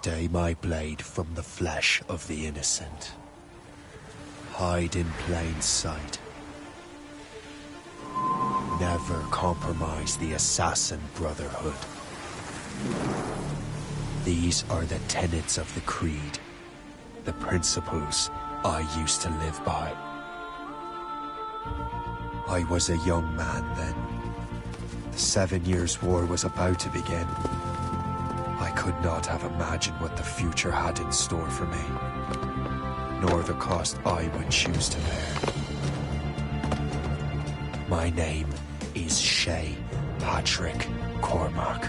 Stay my blade from the flesh of the innocent. Hide in plain sight. Never compromise the Assassin Brotherhood. These are the tenets of the Creed, the principles I used to live by. I was a young man then. The 7 Years' War was about to begin. I could not have imagined what the future had in store for me, nor the cost I would choose to bear. My name is Shay Patrick Cormac.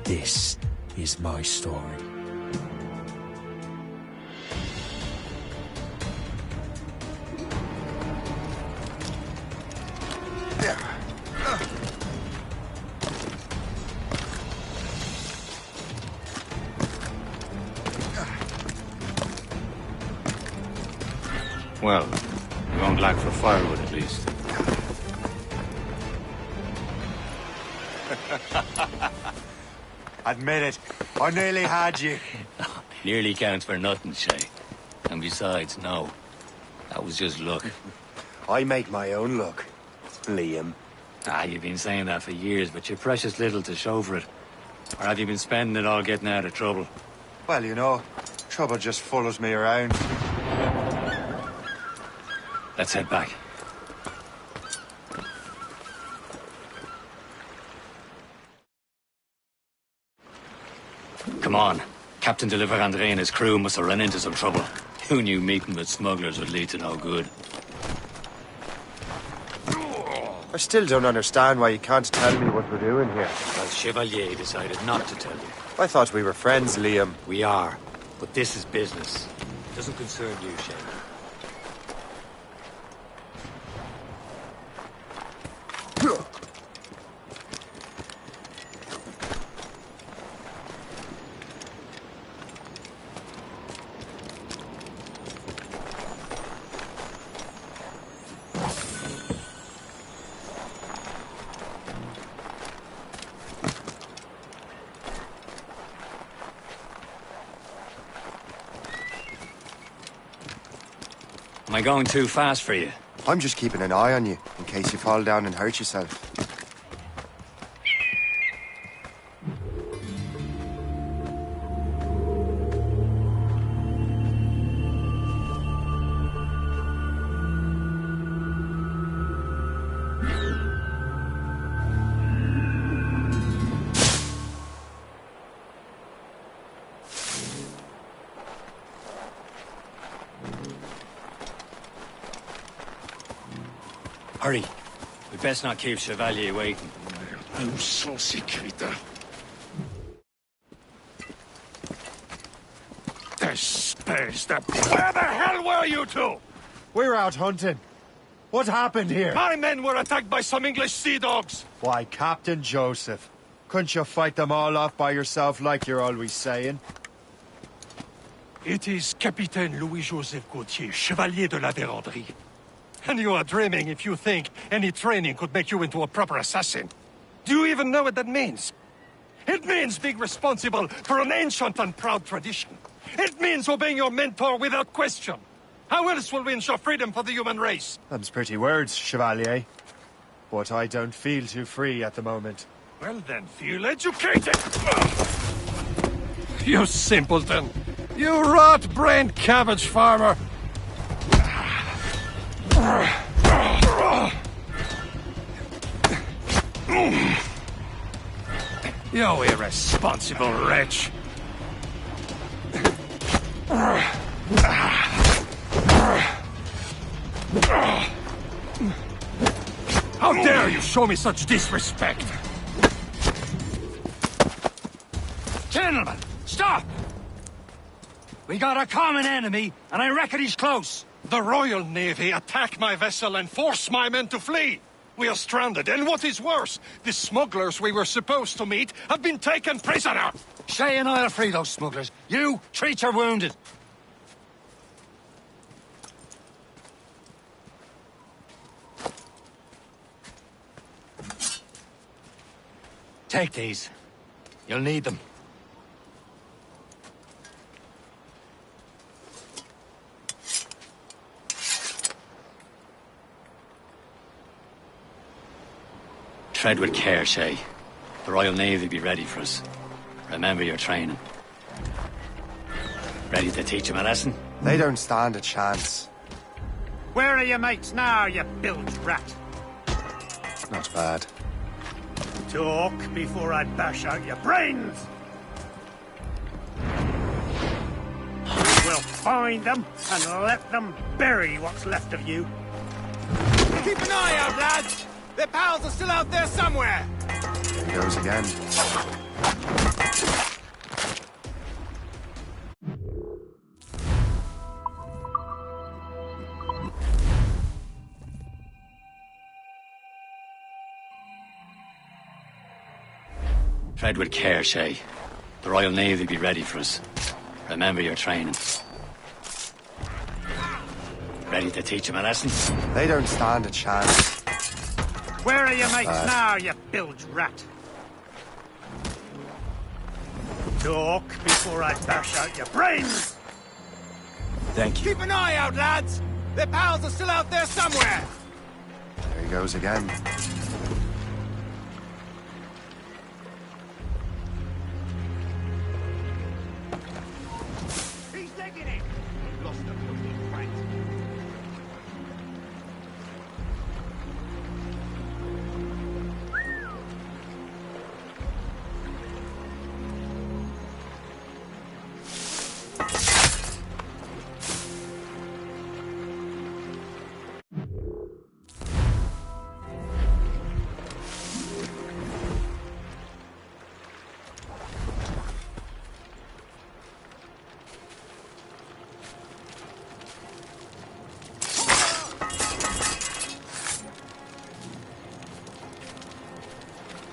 This is my story. Well, we won't lack for firewood at least. Admit it, I nearly had you. Nearly counts for nothing, Shay. And besides, no. That was just luck. I make my own luck, Liam. You've been saying that for years, but you're precious little to show for it. Or have you been spending it all getting out of trouble? Well, you know, trouble just follows me around. Let's head back. Come on. Captain de André and his crew must have run into some trouble. Who knew meeting with smugglers would lead to no good? I still don't understand why you can't tell me what we're doing here. Well, Chevalier decided not to tell you. I thought we were friends, Liam. We are, but this is business. It doesn't concern you, Shay. Am I going too fast for you? I'm just keeping an eye on you, in case you fall down and hurt yourself. Hurry. We'd best not keep Chevalier waiting. I'm so secret. Where the hell were you two? We're out hunting. What happened here? My men were attacked by some English sea dogs. Why, Captain Joseph. Couldn't you fight them all off by yourself like you're always saying? It is Capitaine Louis-Joseph Gauthier, Chevalier de la Vérendrye. And you are dreaming if you think any training could make you into a proper assassin. Do you even know what that means? It means being responsible for an ancient and proud tradition. It means obeying your mentor without question. How else will we ensure freedom for the human race? Them's pretty words, Chevalier. But I don't feel too free at the moment. Well then, feel educated! You simpleton! You rot-brained cabbage farmer! You irresponsible wretch! How dare you show me such disrespect! Gentlemen, stop! We got a common enemy, and I reckon he's close. The Royal Navy attacked my vessel and forced my men to flee. We are stranded, and what is worse, the smugglers we were supposed to meet have been taken prisoner. Shay and I'll free those smugglers. You, treat your wounded. Take these. You'll need them. Tread with care, Shay. The Royal Navy be ready for us. Remember your training. Ready to teach them a lesson? They don't stand a chance. Where are your mates now, you bilge rat? Not bad. Talk before I bash out your brains! We'll find them and let them bury what's left of you. Keep an eye out, lads! Their pals are still out there somewhere! There he goes again. Tread with care, Shay. The Royal Navy be ready for us. Remember your training. Ready to teach them a lesson? They don't stand a chance. Where are your mates now, you bilge rat? Talk before I bash out your brains! Thank you. Keep an eye out, lads! Their pals are still out there somewhere! There he goes again. He's digging it! Lost the fucking fight.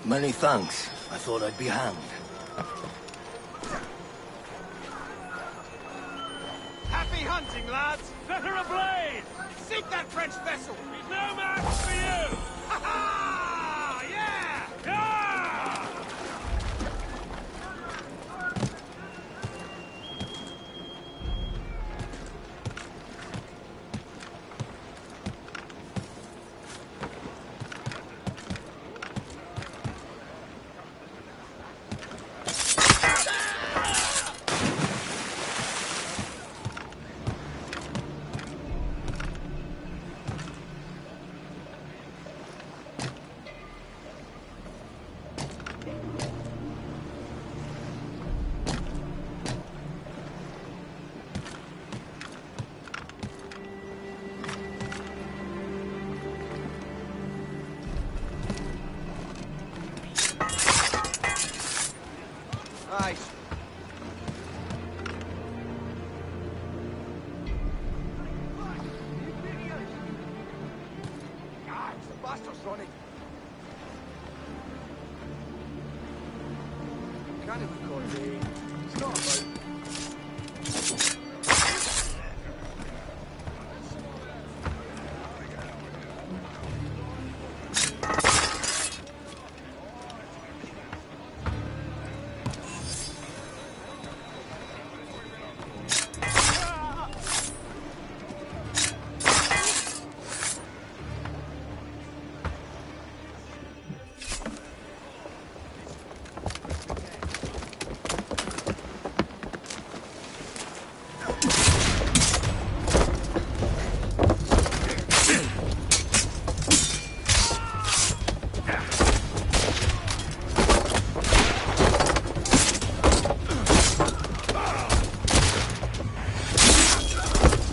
Many thanks. I thought I'd be hanged. Happy hunting, lads! Set her ablaze! Sink that French vessel! He's no match for you! Ha ha! Yeah! Yeah! Nice. Guys, the bastard's running. Can't even call it. It's not about.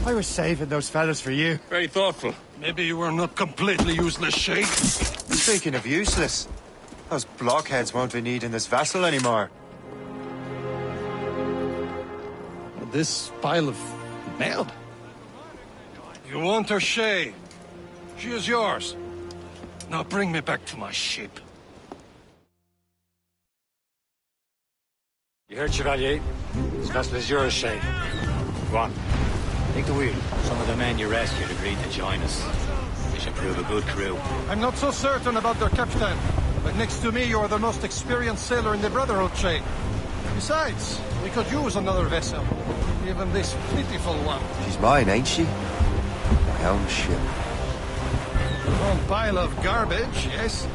I was saving those fellas for you. Very thoughtful. Maybe you were not completely useless, Shay. Speaking of useless, those blockheads won't be needing this vessel anymore. This pile of mail? You want her, Shay? She is yours. Now bring me back to my ship. You heard, Chevalier? This vessel is yours, Shay. Go on. Take the wheel. Some of the men you rescued agreed to join us. They should prove a good crew. I'm not so certain about their captain. But next to me, you're the most experienced sailor in the Brotherhood, Shay. Besides, we could use another vessel. Even this pitiful one. She's mine, ain't she? My own ship. One pile of garbage, yes?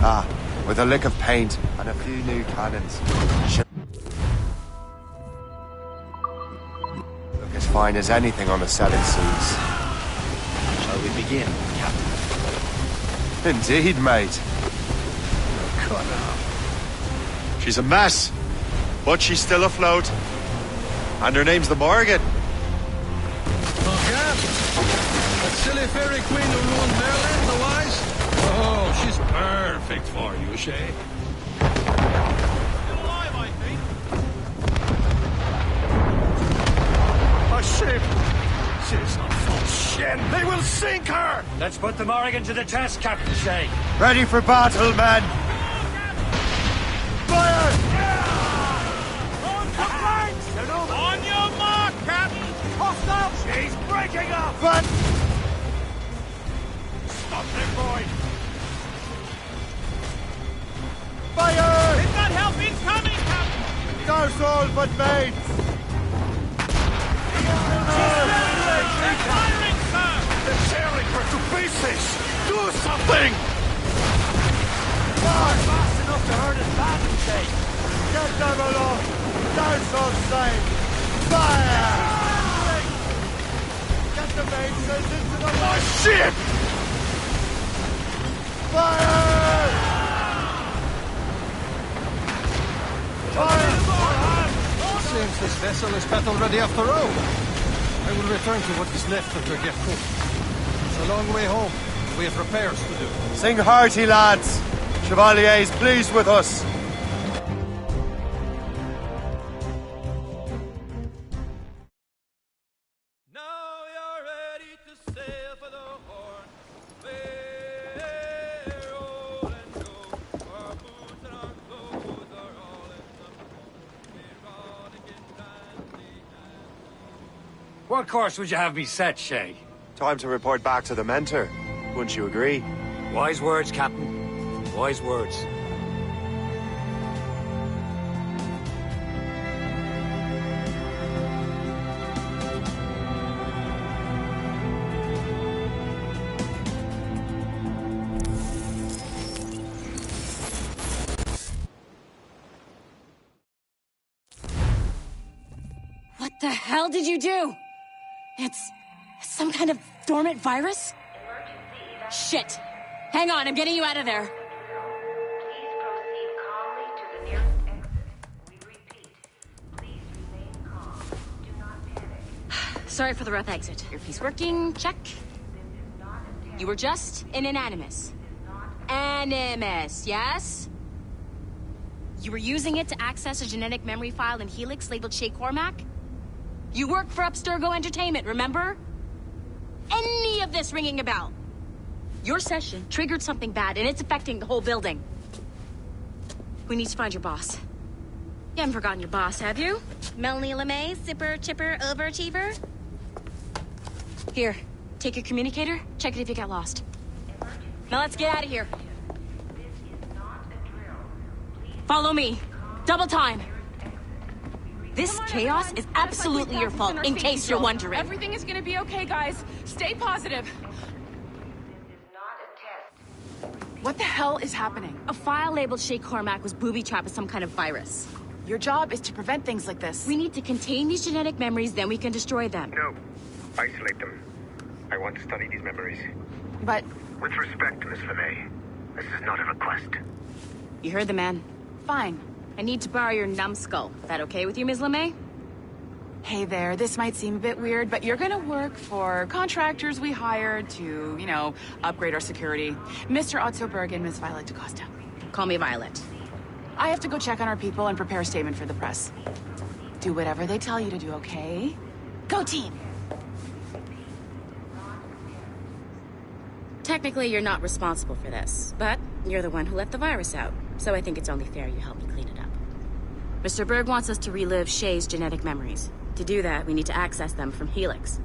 Ah, with a lick of paint and a few new cannons. Look as fine as anything on the Seven Seas. Shall we begin, Captain? Indeed, mate. Cut off. She's a mess, but she's still afloat. And her name's the Morgan. Oh, Cap? That silly fairy queen who ruined Maryland, the wise? Oh, she's perfect for you, Shay. Still alive, I think. A ship! She's a full shit. They will sink her! Let's put the Morrigan to the test, Captain Shay. Ready for battle, men! Fire! On the flanks! On your mark, Captain! Hostile! She's breaking up! But Stop them, boy! fire! They've got help incoming, Captain! Douse all but mates! They're firing, sir! They're tearing her to pieces! Do something! Fast enough to hurt his back, Shay. Get them along! Douse all safe! Fire! Get the mainsails into the A ship! fire! Seems this vessel is battle ready after all. I will return to what is left of the Gerkut. It's a long way home. We have repairs to do. Sing hearty, lads! Chevalier's pleased with us. Now you're ready to sail for the Horn. We're old and go. Our boots and our clothes are all in the morn. We're all to get dandy and What course would you have me set, Shay? Time to report back to the mentor. Wouldn't you agree? Wise words, Captain. Wise words. What the hell did you do? It's some kind of dormant virus? Shit. Hang on, I'm getting you out of there. Please proceed calmly to the nearest exit. We repeat, please remain calm. Do not panic. Sorry for the rough exit. Earpiece working, check. This is not a test. You were just an Animus. Animus, yes? You were using it to access a genetic memory file in Helix labeled Shay Cormac? You work for Abstergo Entertainment, remember? Any of this ringing a bell? Your session triggered something bad, and it's affecting the whole building. We need to find your boss. You haven't forgotten your boss, have you? Melanie LeMay, zipper, chipper, overachiever? Here, take your communicator, check it if you get lost. Now let's get out of here. This is not a drill. Please Follow me. Double time. This Come on, chaos everyone. is absolutely your fault, in case you're wondering. Everything is gonna be okay, guys. Stay positive. This is not a test. What the hell is happening? A file labeled Shay Cormac was booby-trapped with some kind of virus. Your job is to prevent things like this. We need to contain these genetic memories, then we can destroy them. No. Isolate them. I want to study these memories. But With respect, Miss LeMay, this is not a request. You heard the man. fine. I need to borrow your numbskull. That okay with you, Ms. LeMay? Hey there, this might seem a bit weird, but you're gonna work for contractors we hired to, upgrade our security. Mr. Otto Berg and Miss Violet DaCosta. Call me Violet. I have to go check on our people and prepare a statement for the press. Do whatever they tell you to do, okay? Go team! Technically, you're not responsible for this, but you're the one who let the virus out, so I think it's only fair you help me clean it up. Mr. Berg wants us to relive Shay's genetic memories. To do that, we need to access them from Helix.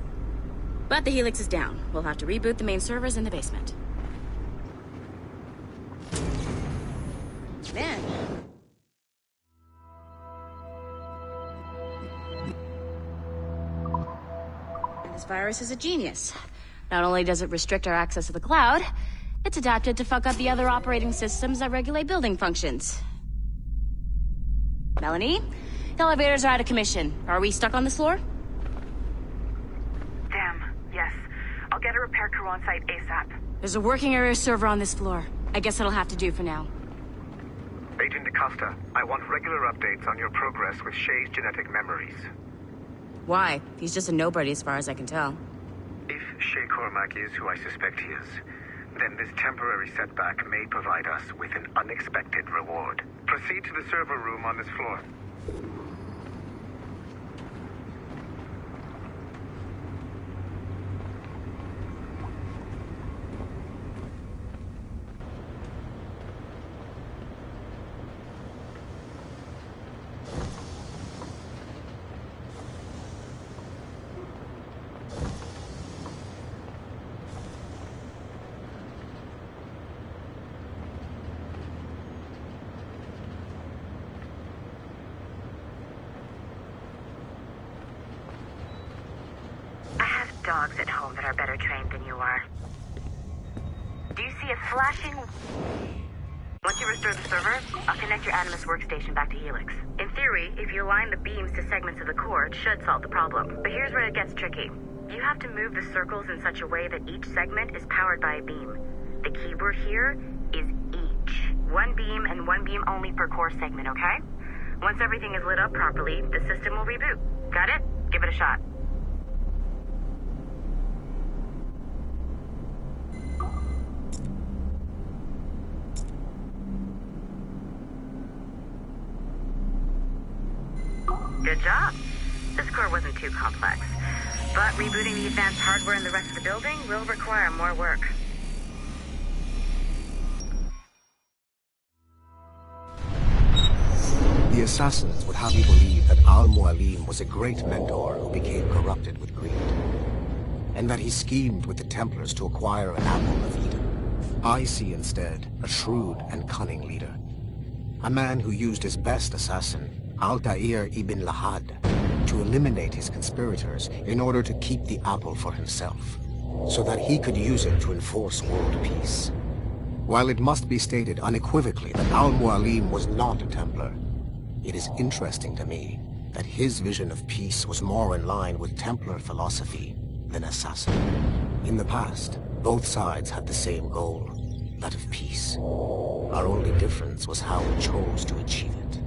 But the Helix is down. We'll have to reboot the main servers in the basement. Then... this virus is a genius. Not only does it restrict our access to the cloud, It's adapted to fuck up the other operating systems that regulate building functions. Melanie? The elevators are out of commission. Are we stuck on this floor? Damn, yes. I'll get a repair crew on site ASAP. There's a working area server on this floor. I guess that'll have to do for now. Agent DaCosta, I want regular updates on your progress with Shay's genetic memories. Why? He's just a nobody as far as I can tell. If Shay Cormac is who I suspect he is, then this temporary setback may provide us with an unexpected reward. Proceed to the server room on this floor. Dogs at home that are better trained than you are. Do you see a flashing... Once you restore the server, I'll connect your Animus workstation back to Helix. In theory, if you align the beams to segments of the core, it should solve the problem. But here's where it gets tricky. You have to move the circles in such a way that each segment is powered by a beam. The keyword here is each. One beam and one beam only per core segment, okay? Once everything is lit up properly, the system will reboot. Got it? Give it a shot. Good job. This core wasn't too complex, but rebooting the advanced hardware in the rest of the building will require more work. The assassins would have you believe that Al-Mualim was a great mentor who became corrupted with greed, and that he schemed with the Templars to acquire an apple of Eden. I see instead a shrewd and cunning leader, a man who used his best assassin, Altair ibn Lahad, to eliminate his conspirators in order to keep the apple for himself, so that he could use it to enforce world peace. While it must be stated unequivocally that Al-Mualim was not a Templar, it is interesting to me that his vision of peace was more in line with Templar philosophy than assassin. In the past, both sides had the same goal, that of peace. Our only difference was how we chose to achieve it.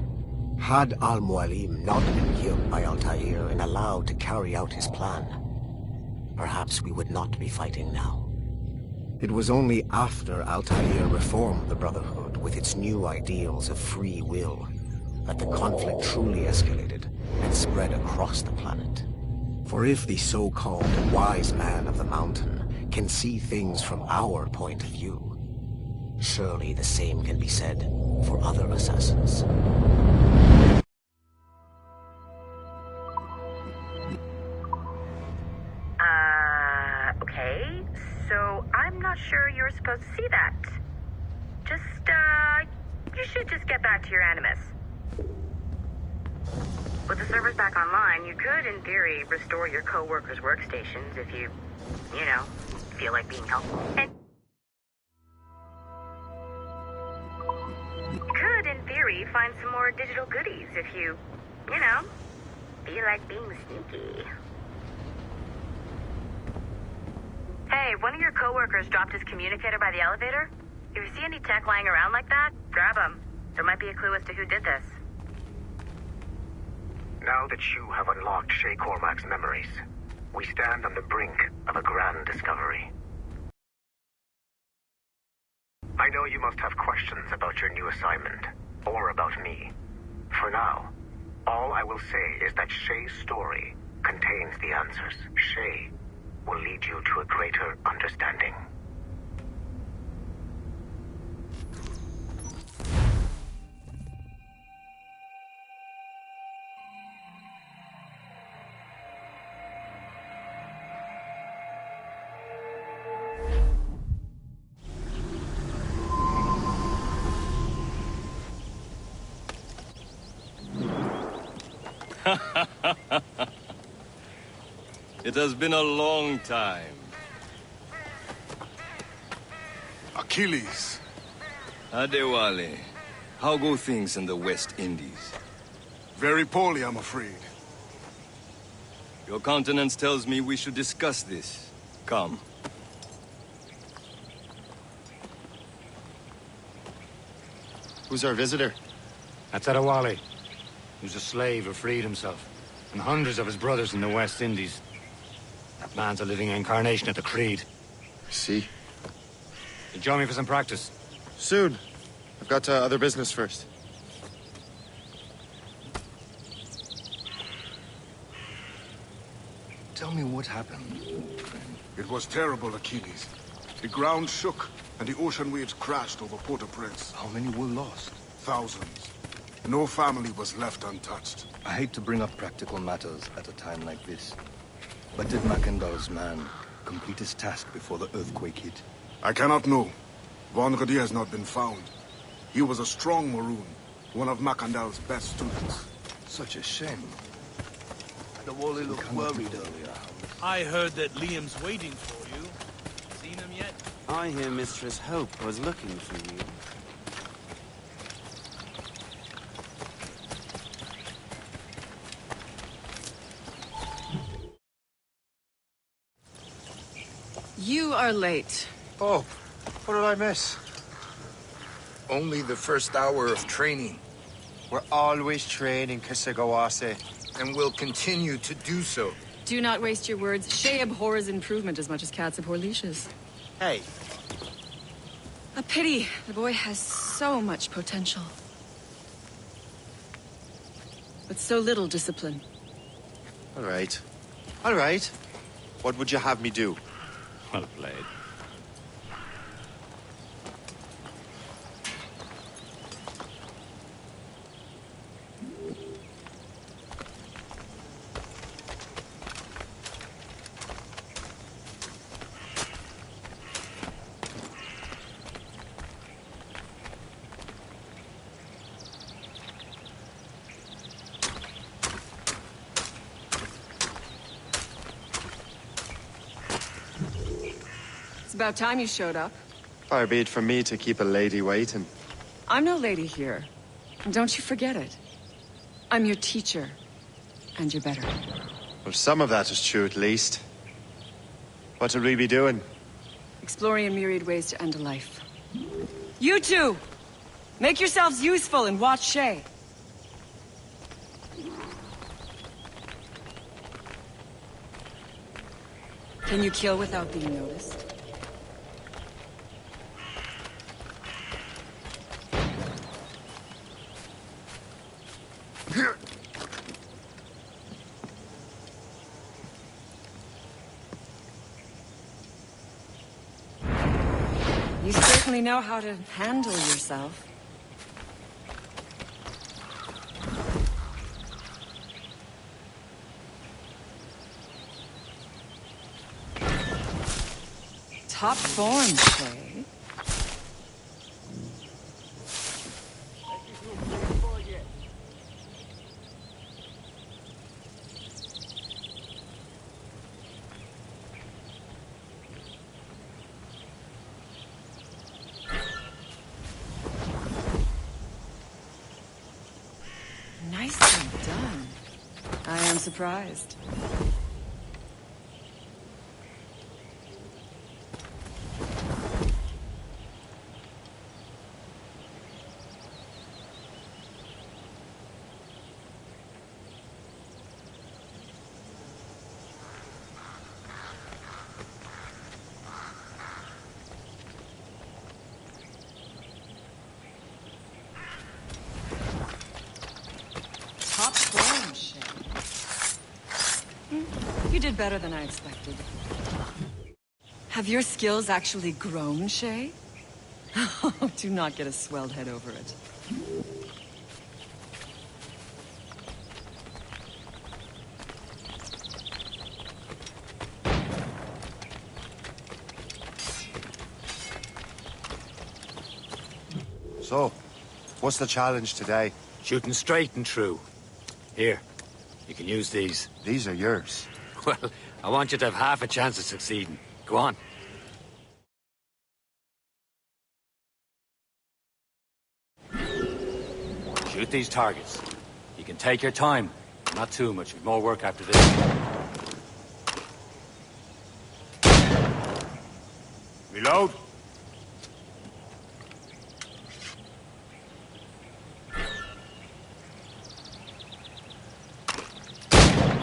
Had Al-Mualim not been killed by Altair and allowed to carry out his plan, perhaps we would not be fighting now. It was only after Altair reformed the Brotherhood with its new ideals of free will that the conflict truly escalated and spread across the planet. For if the so-called wise man of the mountain can see things from our point of view, surely the same can be said for other assassins. Okay, so I'm not sure you're supposed to see that. You should just get back to your Animus. With the servers back online, you could, in theory, restore your co-workers' workstations if you feel like being helpful. And you could, in theory, find some more digital goodies if you feel like being sneaky. Hey, one of your co-workers dropped his communicator by the elevator. If you see any tech lying around like that, grab them. There might be a clue as to who did this. Now that you have unlocked Shay Cormac's memories, we stand on the brink of a grand discovery. I know you must have questions about your new assignment, or about me. For now, all I will say is that Shay's story contains the answers. Shay will lead you to a greater understanding. It has been a long time. A Achilles. Adewale, how go things in the West Indies? Very poorly, I'm afraid. Your countenance tells me we should discuss this. Come. Who's our visitor? That's Adewale. He was a slave who freed himself, and hundreds of his brothers in the West Indies. That man's a living incarnation of the Creed. See? You join me for some practice? Soon. I've got other business first. Tell me what happened. It was terrible, Achilles. The ground shook, and the ocean waves crashed over Port-au-Prince. How many were lost? Thousands. No family was left untouched. I hate to bring up practical matters at a time like this. But did Mackandal's man complete his task before the earthquake hit? I cannot know. Von Radier has not been found. He was a strong Maroon, one of Mackandal's best students. Such a shame. Adewale looked worried earlier. I heard that Liam's waiting for you. Seen him yet? I hear Mistress Hope was looking for you. You are late. Oh, what did I miss? Only the first hour of training. We're always training, Kisagawase. And will continue to do so. Do not waste your words. Shay abhors improvement as much as cats abhor leashes. Hey. A pity. The boy has so much potential. But so little discipline. All right. All right. What would you have me do? Well played. It's about time you showed up. Far be it from me to keep a lady waiting. I'm no lady here. And don't you forget it. I'm your teacher. And you're better. Well, some of that is true, at least. What will we be doing? Exploring a myriad ways to end a life. You two! Make yourselves useful and watch Shay. Can you kill without being noticed? You certainly know how to handle yourself. Top form, Shay. Nicely done. I am surprised. Top form, Shay. You did better than I expected. Have your skills actually grown, Shay? Do not get a swelled head over it. So, what's the challenge today? Shooting straight and true. Here, you can use these. These are yours. Well, I want you to have half a chance of succeeding. Go on. Shoot these targets. You can take your time. Not too much. More work after this. Reload.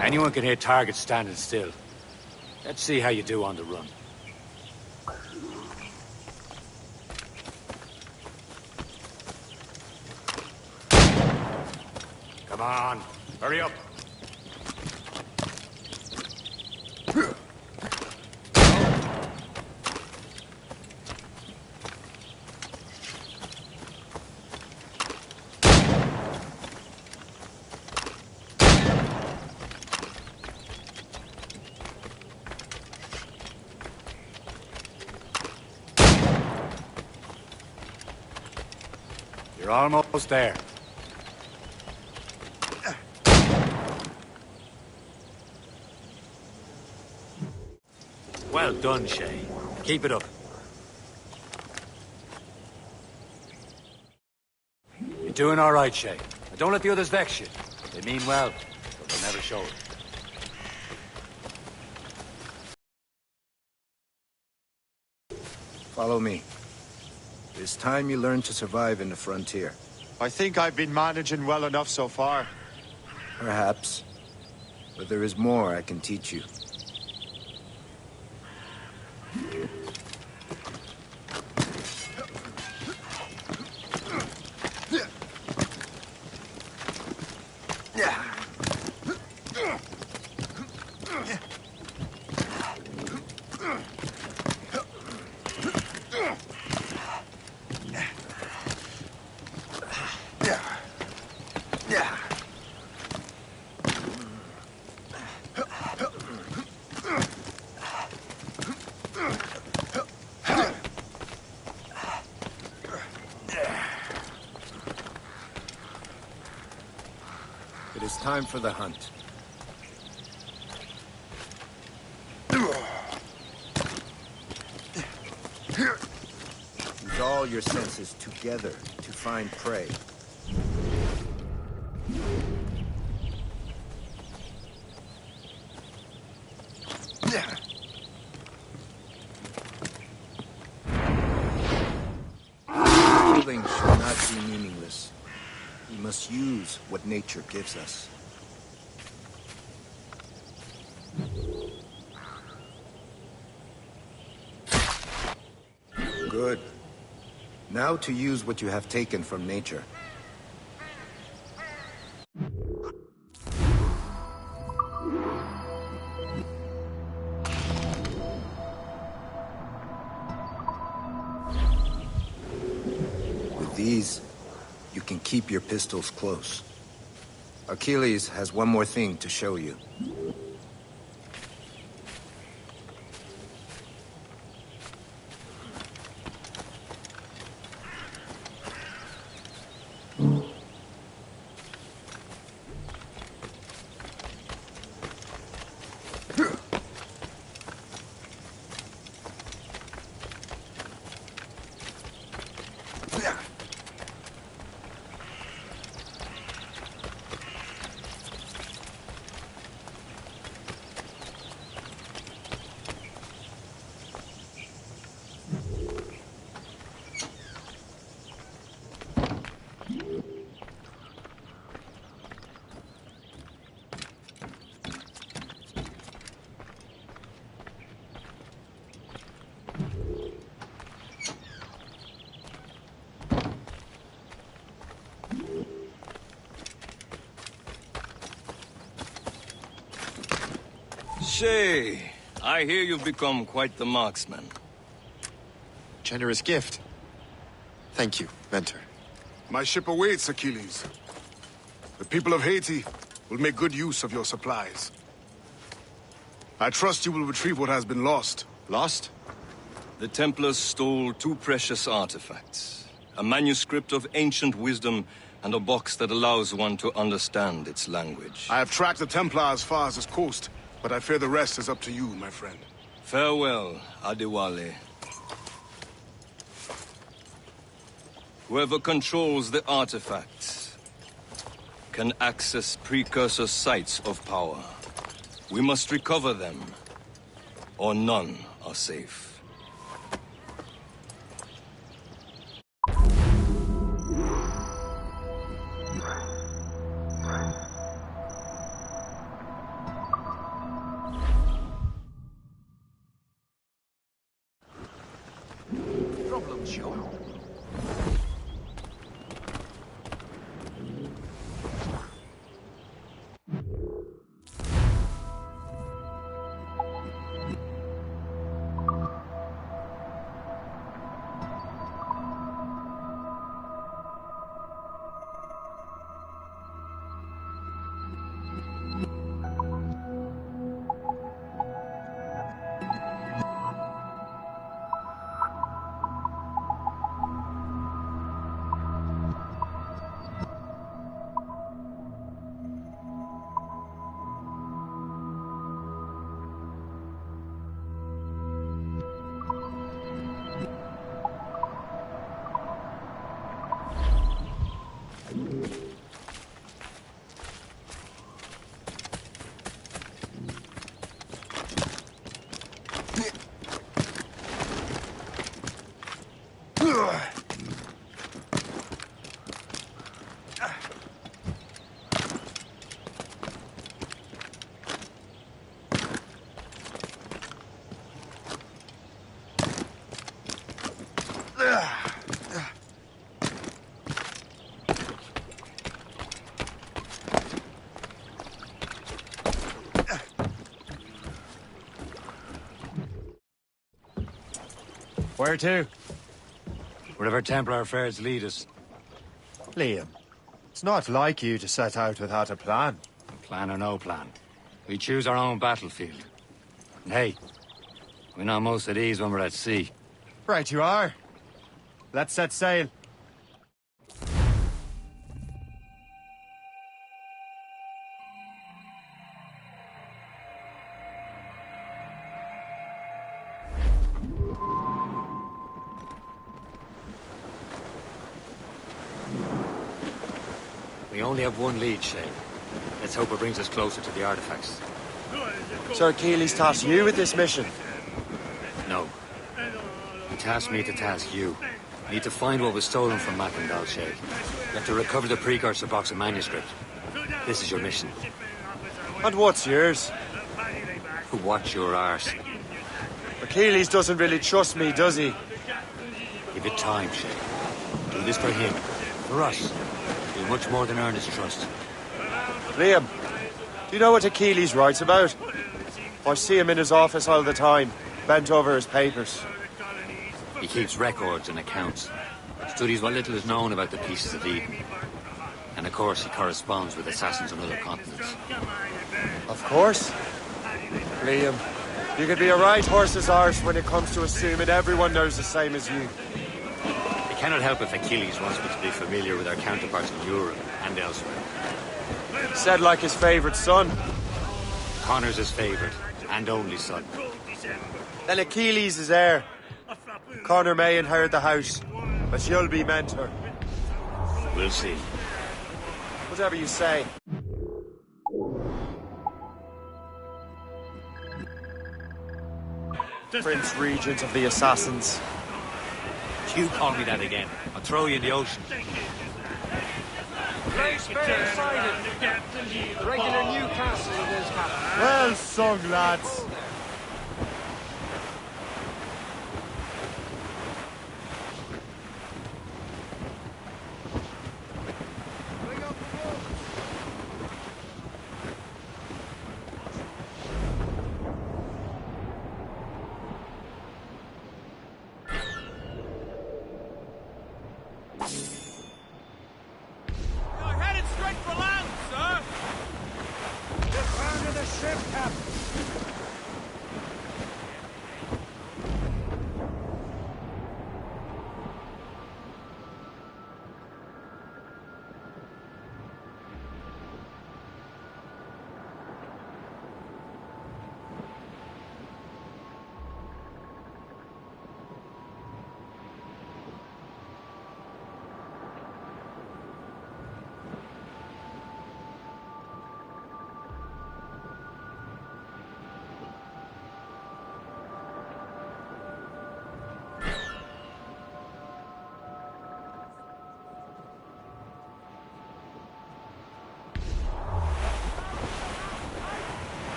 Anyone can hit targets standing still. Let's see how you do on the run. Come on, hurry up. You're almost there. Well done, Shay. Keep it up. You're doing all right, Shay. And don't let the others vex you. They mean well, but they'll never show it. Follow me. It's time you learn to survive in the frontier. I think I've been managing well enough so far. Perhaps. But there is more I can teach you. It is time for the hunt. Use all your senses together to find prey. Killing should not be meaningless. We must use what nature gives us. Good. Now to use what you have taken from nature. With these, you can keep your pistols close. Achilles has one more thing to show you. Shay, I hear you've become quite the marksman. Generous gift. Thank you, Mentor. My ship awaits, Achilles. The people of Haiti will make good use of your supplies. I trust you will retrieve what has been lost. Lost? The Templars stole 2 precious artifacts. A manuscript of ancient wisdom and a box that allows one to understand its language. I have tracked the Templar as far as this coast, but I fear the rest is up to you, my friend. Farewell, Adewale. Whoever controls the artifacts can access precursor sites of power. We must recover them, or none are safe. Problem, sure. Where to? Wherever Templar affairs lead us. Liam, it's not like you to set out without a plan. Plan or no plan. We choose our own battlefield. And hey, we know most of these when we're at sea. Right you are. Let's set sail. We only have one lead, Shay. Let's hope it brings us closer to the artifacts. Sir Keeley's tasked you with this mission. No. He tasked me to task you. We need to find what was stolen from Mackandal, Shay. You have to recover the precursor box of manuscript. This is your mission. And what's yours? Watch your arse. Achilles doesn't really trust me, does he? Give it time, Shay. Do this for him. For us. Do much more than earn his trust. Liam, do you know what Achilles writes about? I see him in his office all the time, bent over his papers. He keeps records and accounts. Studies what little is known about the pieces of Eden. And of course, he corresponds with assassins on other continents. Of course. Liam, you could be a right horse's arse when it comes to assuming everyone knows the same as you. I cannot help if Achilles wants me to be familiar with our counterparts in Europe and elsewhere. Said like his favourite son. Connor's his favourite, and only son. Then Achilles is heir. Connor may inherit the house, but you'll be mentor. We'll see. Whatever you say. Prince Regent of the Assassins. You call me that again. I'll throw you in the ocean. Place very excited. Regular Newcastle is happening. Well sung, lads.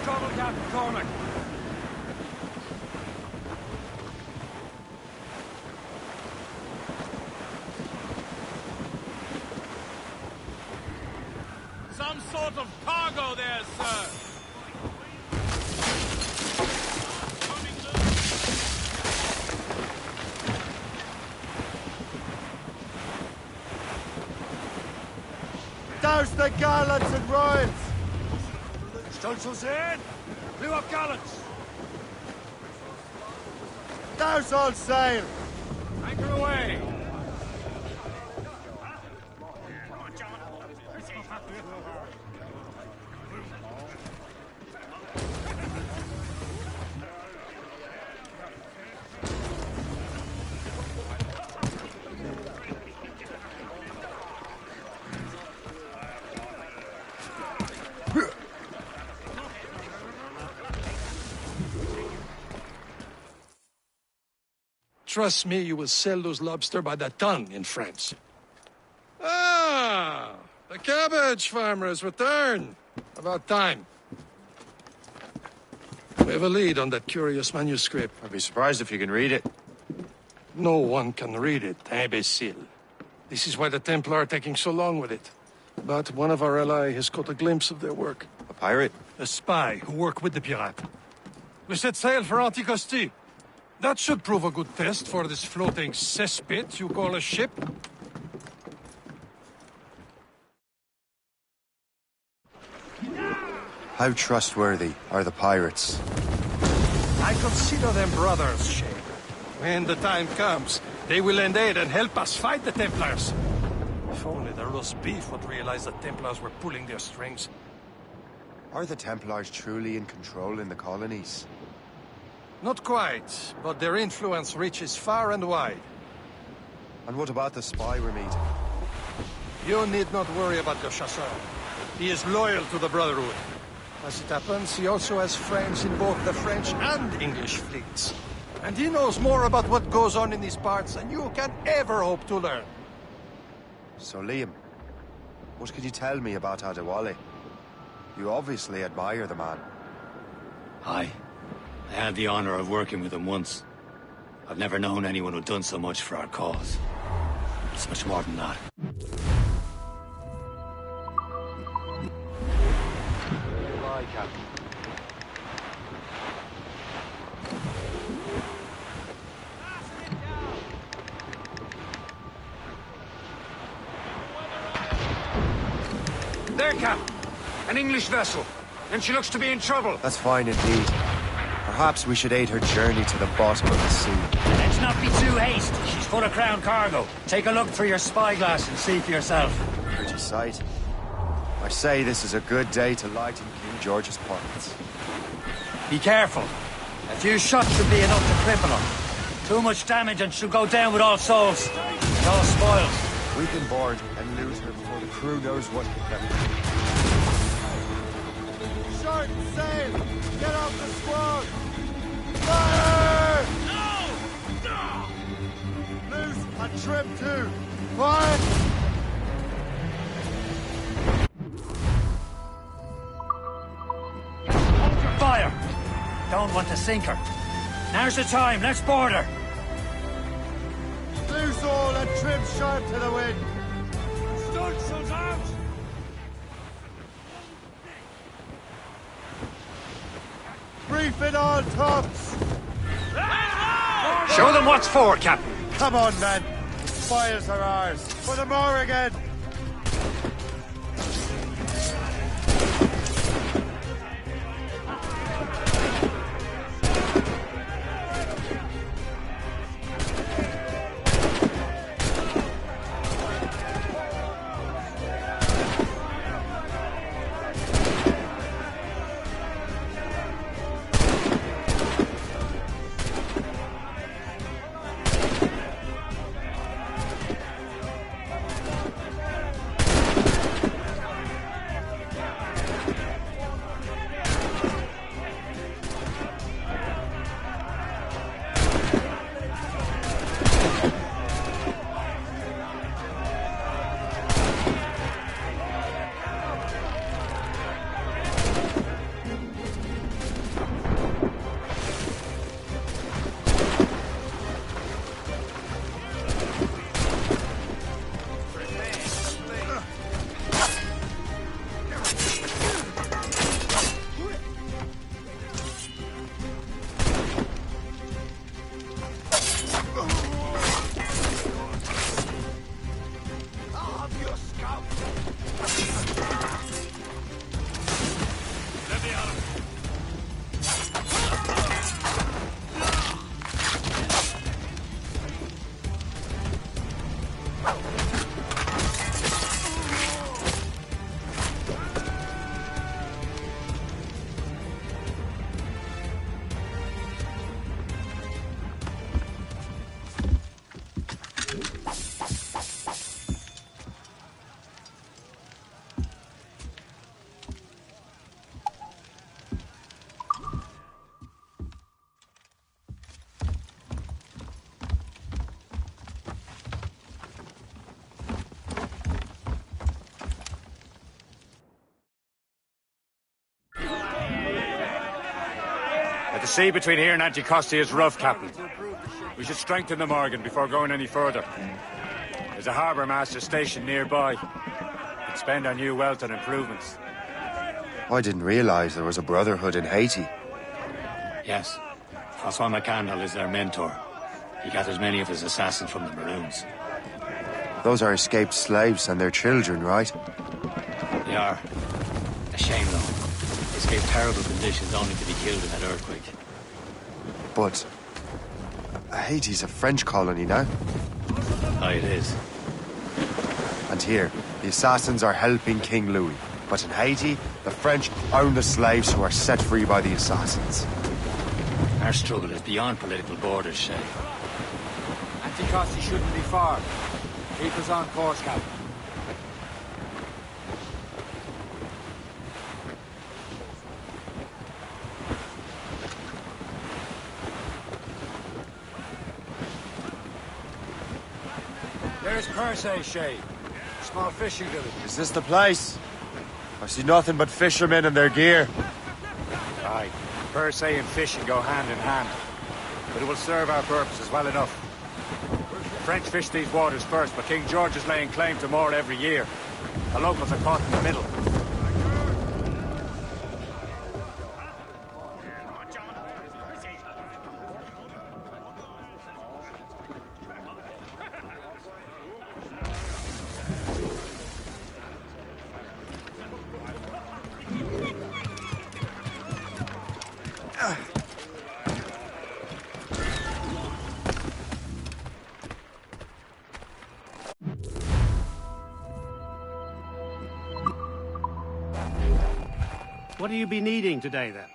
trouble, Captain Cormac. Some sort of cargo there, sir. Douse the gallants and royals! Stolzels in! Blew up gallants! Douse all sail! Anchor away! Trust me, you will sell those lobster by the ton in France. Ah, the cabbage farmer has returned. About time. We have a lead on that curious manuscript. I'd be surprised if you can read it. No one can read it, imbecile. This is why the Templar are taking so long with it. But one of our allies has caught a glimpse of their work. A pirate? A spy who worked with the pirate. We set sail for Anticosti. That should prove a good test for this floating cesspit you call a ship. How trustworthy are the pirates? I consider them brothers, Shay. When the time comes, they will lend aid and help us fight the Templars. If only the roast beef would realize the Templars were pulling their strings. Are the Templars truly in control in the colonies? Not quite, but their influence reaches far and wide. And what about the spy we're meeting? You need not worry about the chasseur. He is loyal to the Brotherhood. As it happens, he also has friends in both the French and English fleets. And he knows more about what goes on in these parts than you can ever hope to learn. So, Liam, what can you tell me about Adewale? You obviously admire the man. Aye. I had the honor of working with him once. I've never known anyone who'd done so much for our cause. It's much more than that. Goodbye, Captain. There, Captain. An English vessel. And she looks to be in trouble. That's fine indeed. Perhaps we should aid her journey to the bottom of the sea. Let's not be too hasty. She's full of crown cargo. Take a look through your spyglass and see for yourself. Pretty sight. I say this is a good day to lighten King George's pockets. Be careful. A few shots should be enough to cripple her. Too much damage and she'll go down with all souls. And all spoils. We can board and loot her before the crew knows what hit them. Short sail! Get off the squad! Fire! No! Loose and trim too! Fire! Hold your fire! Don't want to sink her. Now's the time, let's board her! Loose all and trim sharp to the wind! Stunsails out! Brief it all tops! Show them what's for, Captain. Come on, men. The spoils are ours. For the Morrigan! sea between here and Anticosti is rough, Captain. We should strengthen the Morgan before going any further. There's a harbour master stationed nearby. Could spend our new wealth on improvements. I didn't realize there was a brotherhood in Haiti. Yes. Francois McCandle is their mentor. He gathers many of his assassins from the Maroons. Those are escaped slaves and their children, right? They are. A shame, though. They escaped terrible conditions only to be killed in that earthquake. But Haiti's a French colony now. Aye, it is. And here, the assassins are helping King Louis. But in Haiti, the French own the slaves who are set free by the assassins. Our struggle is beyond political borders, Shay. Anticosti shouldn't be far. Keep us on course, Captain. There's Percé, Shay. Small fishing village. Is this the place? I see nothing but fishermen and their gear. Aye. Percé and fishing go hand in hand. But it will serve our purposes well enough. The French fish these waters first, but King George is laying claim to more every year. The locals are caught in the middle. What do you be needing today, then?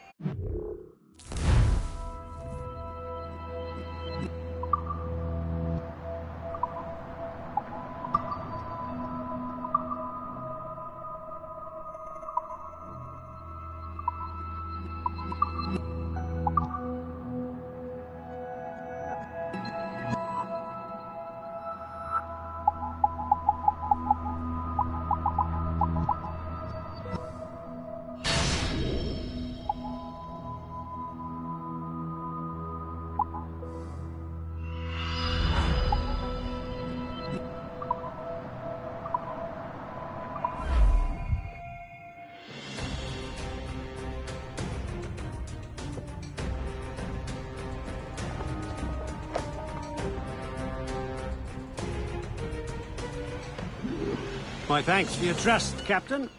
My thanks for your trust, Captain.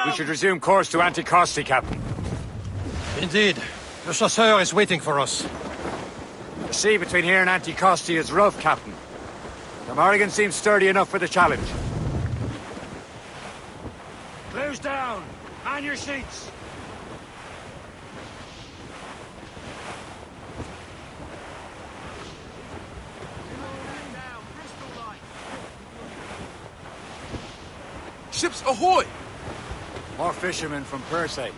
We should resume course to Anticosti, Captain. Indeed. The chasseur is waiting for us. The sea between here and Anticosti is rough, Captain. The Morrigan seems sturdy enough for the challenge. Clews down! Man your seats! Ships ahoy! More fishermen from Percé.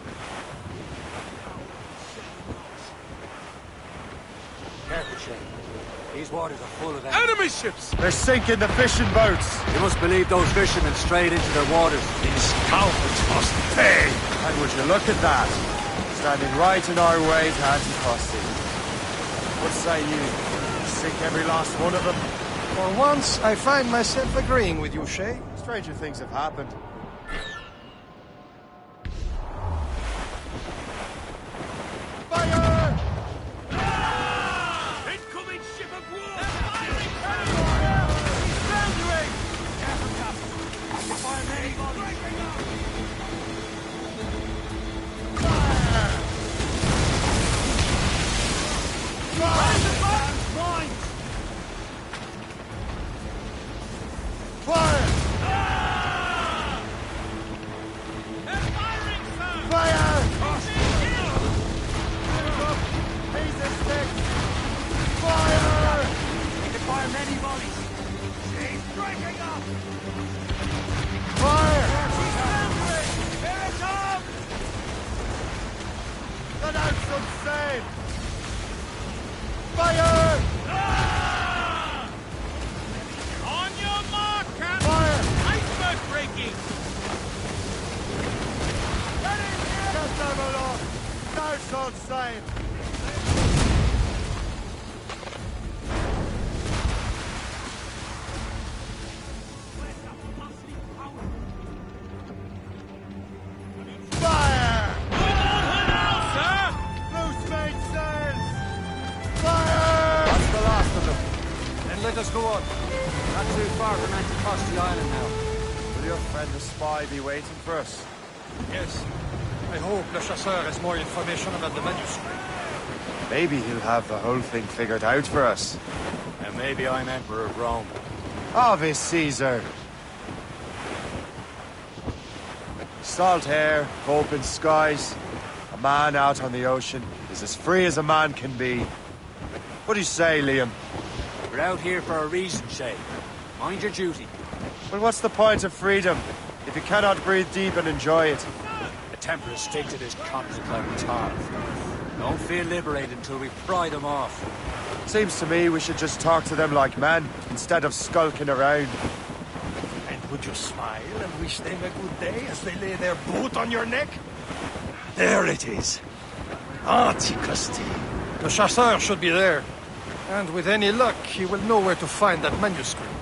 Careful, Shane. These waters are full of enemy ships! They're sinking the fishing boats! You must believe those fishermen strayed into their waters. These cowards must pay! And would you look at that? Standing right in our way to Anticosti. What say you? Sink every last one of them? For once, I find myself agreeing with you, Shay. Stranger things have happened. Fire! Incoming ship of war! Foundering! Fire many bodies! Fire! She's breaking up! Fire! Here it comes! Let out some sail! Fire! Ah! On your mark, Captain! Fire! Iceberg breaking! Get them along! Now some sail! Fire! Loose mainsails! Fire! That's the last of them. Then let us go on. Not too far from Anticosti Island now. Will your friend the spy be waiting for us? Yes. I hope Le Chasseur has more information about the manuscript. Maybe he'll have the whole thing figured out for us. And maybe I'm Emperor of Rome. Ave Caesar! Salt air, open skies. A man out on the ocean is as free as a man can be. What do you say, Liam? We're out here for a reason, Shay. Mind your duty. Well, what's the point of freedom if you cannot breathe deep and enjoy it? The Templars stick to this continent like tar. Don't feel liberated until we pry them off. Seems to me we should just talk to them like men, instead of skulking around. And would you smile and wish them a good day as they lay their boot on your neck? There it is. Anticosti. The Chasseur should be there. And with any luck, he will know where to find that manuscript.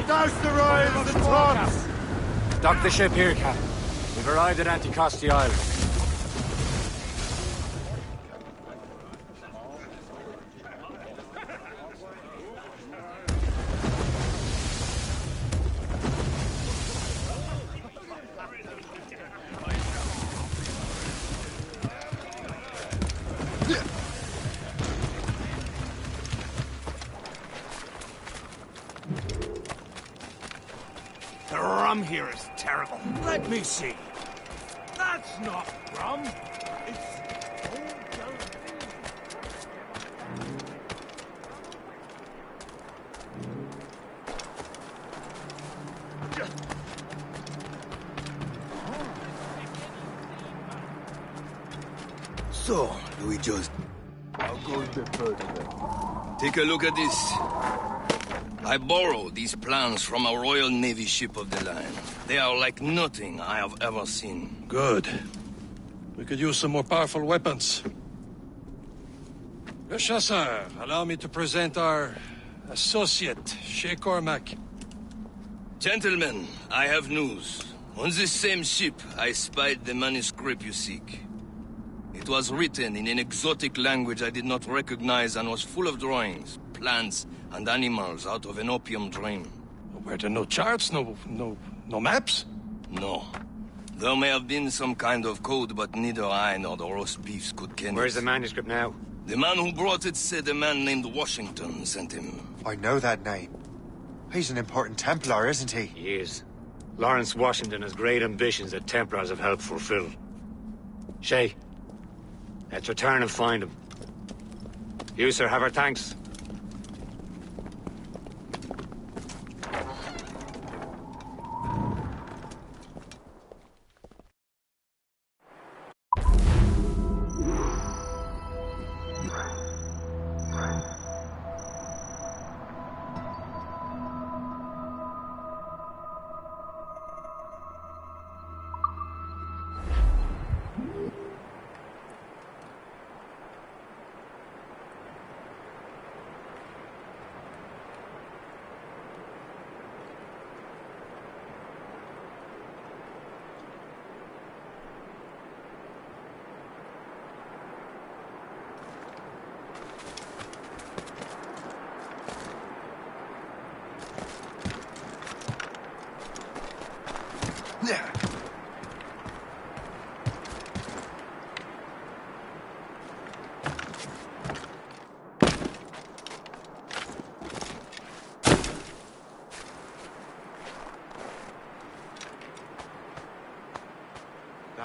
Douse the royals and tops! Dock the ship here, Captain. We've arrived at Anticosti Island. The rum here is terrible. Let me see. That's not rum. It's old So, Louis just... I'll go a bit further then. Take a look at this. I borrowed these plans from a Royal Navy ship of the line. They are like nothing I have ever seen. Good. We could use some more powerful weapons. Le Chasseur, allow me to present our associate, Shay Cormac. Gentlemen, I have news. On this same ship, I spied the manuscript you seek. It was written in an exotic language I did not recognize and was full of drawings, plants, and animals out of an opium dream. Were there no charts, no maps? No. There may have been some kind of code, but neither I nor the roast beefs could ken it. Where's the manuscript now? The man who brought it said a man named Washington sent him. I know that name. He's an important Templar, isn't he? He is. Lawrence Washington has great ambitions that Templars have helped fulfill. Shay, let's return and find him. You, sir, have our thanks.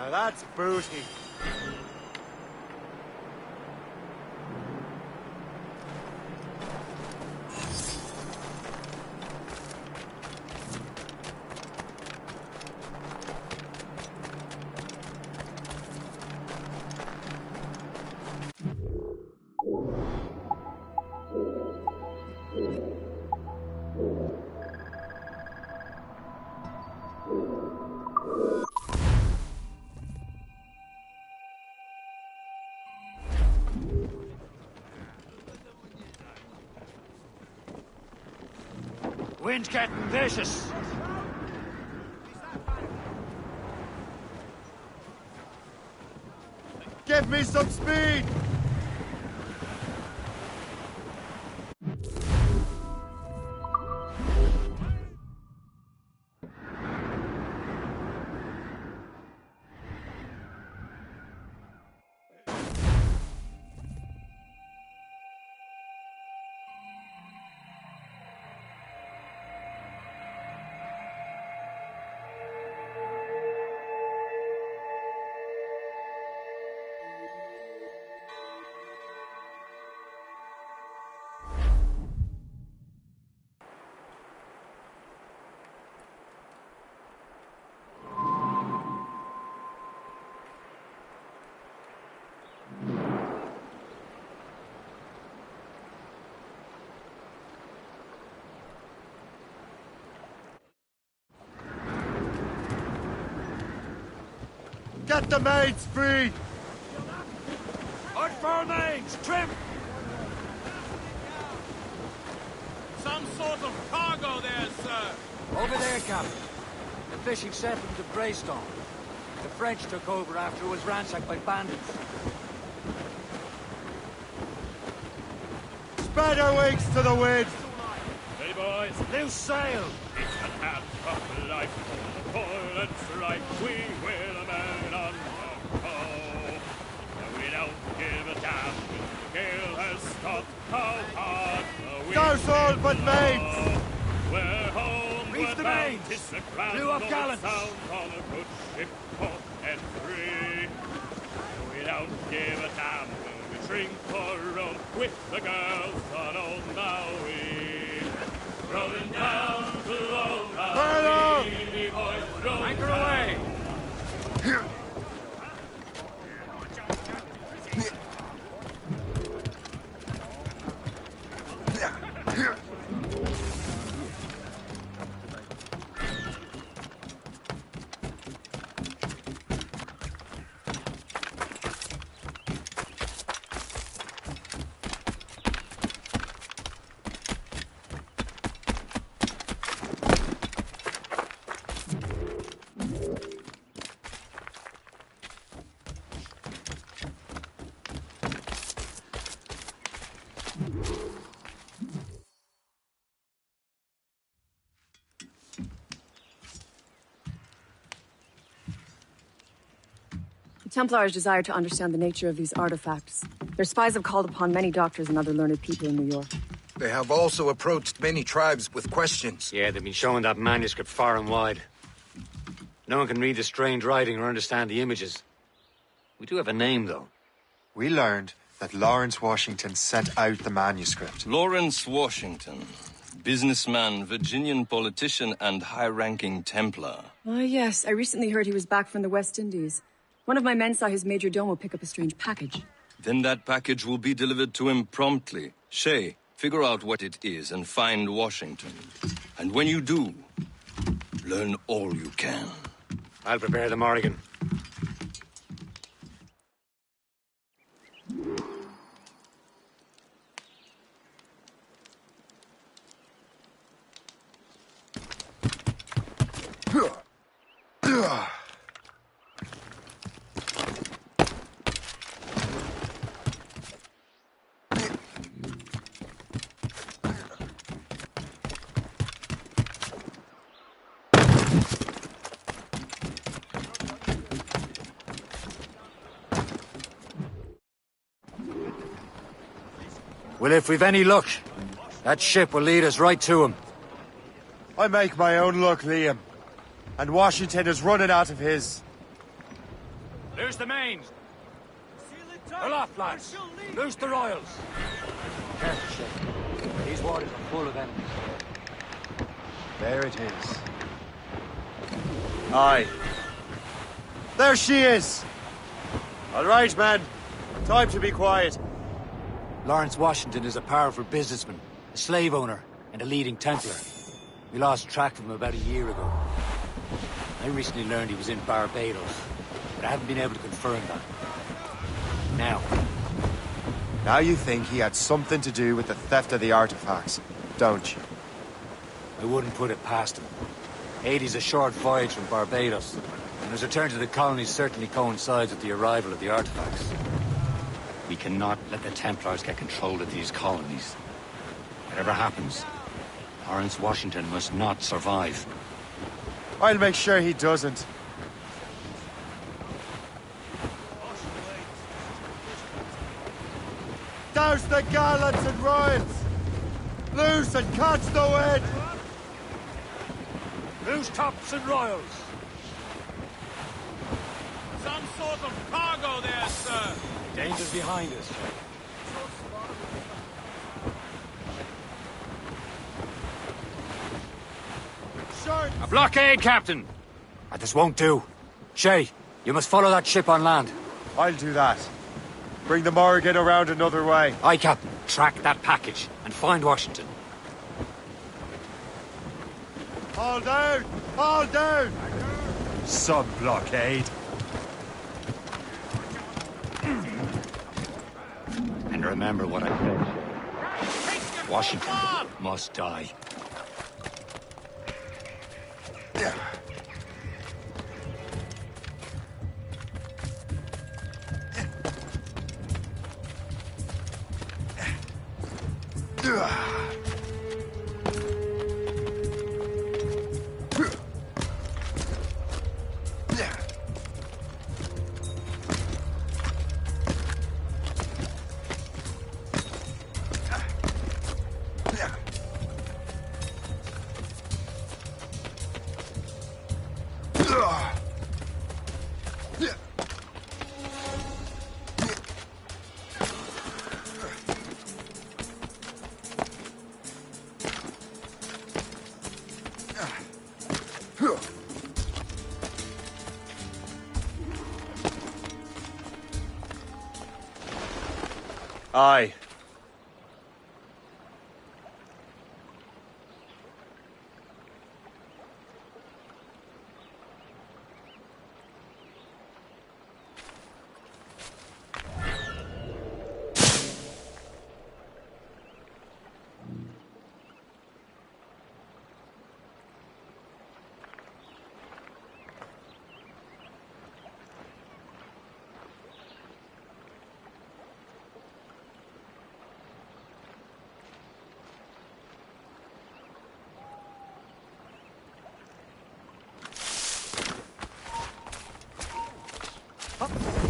Now that's booty. Wind's getting vicious. Give me some speed! Get the mains free! Hard for mains! Trim! Some sort of cargo there, sir! Over there, Captain. The fishing settlement of Greystone. The French took over after it was ransacked by bandits. Spread our wings to the wind! Ready, boys? Loose sail! It's the path of life. Full and strife, we will man on the go. We don't give a damn if the gale has stopped. How hard the wind There's all but mates! We're home, Reef the bound. mains! It's a grand Blew up old gallants! sound on a good ship, port and free. We don't give a damn when we drink for rum with the girls on old Maui. Rolling down to old Maui, boys, rolling Anchor away! Templars desire to understand the nature of these artifacts. Their spies have called upon many doctors and other learned people in New York. They have also approached many tribes with questions. Yeah, they've been showing that manuscript far and wide. No one can read the strange writing or understand the images. We do have a name, though. We learned that Lawrence Washington sent out the manuscript. Lawrence Washington. Businessman, Virginian politician, and high-ranking Templar. Ah, yes. I recently heard he was back from the West Indies. One of my men saw his major domo pick up a strange package. Then that package will be delivered to him promptly. Shay, figure out what it is and find Washington. And when you do, learn all you can. I'll prepare the Morrigan. Well, if we've any luck, that ship will lead us right to him. I make my own luck, Liam. And Washington is running out of his. Loose the mains. Aloft, lads. Loose the royals. Careful, Shay. These waters are full of enemies. There it is. Aye. There she is! All right, man. Time to be quiet. Lawrence Washington is a powerful businessman, a slave owner, and a leading Templar. We lost track of him about a year ago. I recently learned he was in Barbados, but I haven't been able to confirm that. Now you think he had something to do with the theft of the artifacts, don't you? I wouldn't put it past him. Haiti's a short voyage from Barbados, and his return to the colonies certainly coincides with the arrival of the artifacts. We cannot let the Templars get control of these colonies. Whatever happens, Lawrence Washington must not survive. I'll make sure he doesn't. Douse the gallants and royals! Loose and catch the wind! Loose tops and royals! Some sort of cargo there, sir! Danger's behind us. A blockade, Captain! This won't do. Shay, you must follow that ship on land. I'll do that. Bring the Morrigan around another way. Aye, Captain. Track that package and find Washington. All down! All down! Some blockade. And remember what I said. Washington must die. Aye.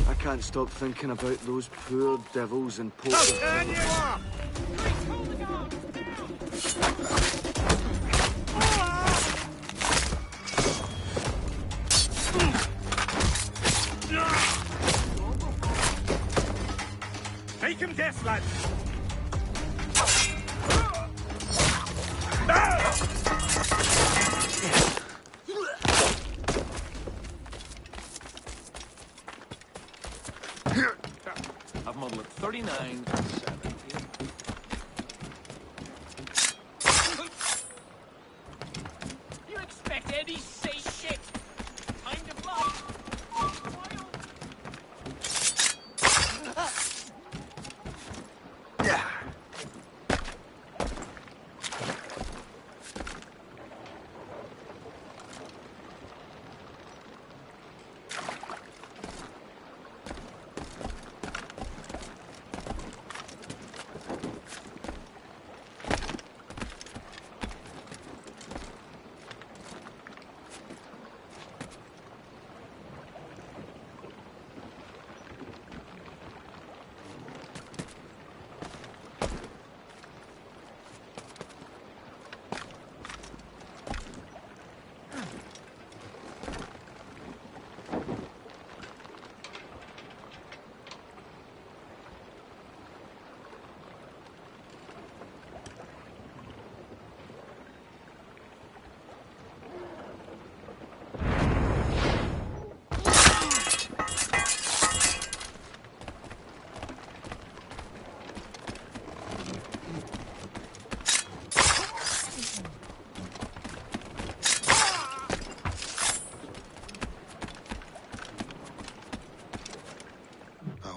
I can't stop thinking about those poor devils in Port of Make him death, lads! I've model at 39 and 70. You expect any safe shit? Kind of life.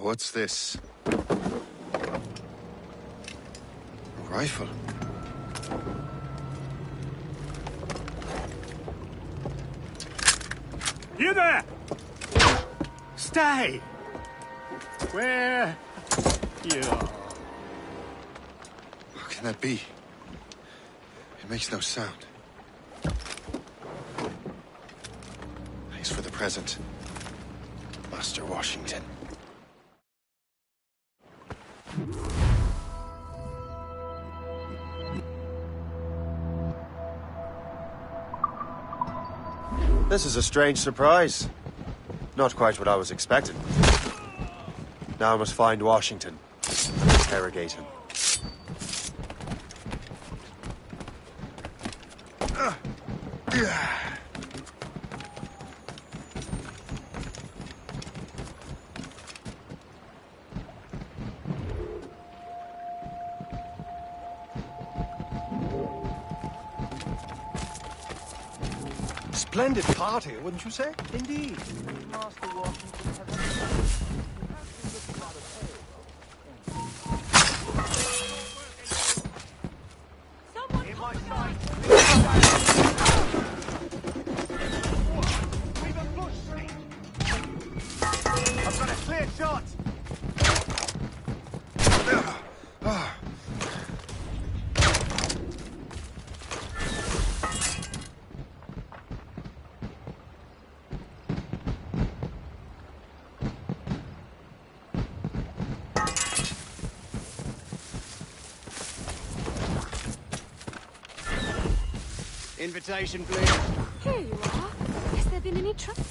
What's this? A rifle. You there! Stay! Where you are. How can that be? It makes no sound. Thanks for the present, Master Washington. This is a strange surprise. Not quite what I was expecting. Now I must find Washington and interrogate him. Splendid party, wouldn't you say? Indeed. Master Washington I've got a clear shot. Invitation, please. Here you are. Has there been any trouble?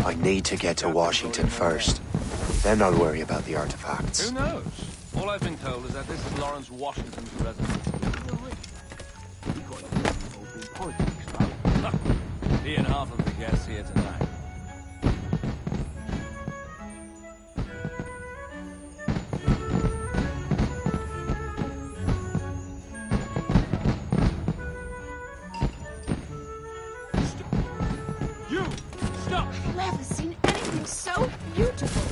I need to get to Washington first. Then I'll worry about the artifacts. Who knows? All I've been told is that this is Lawrence Washington's residence. He and half of the guests here tonight. I've never seen anything so beautiful.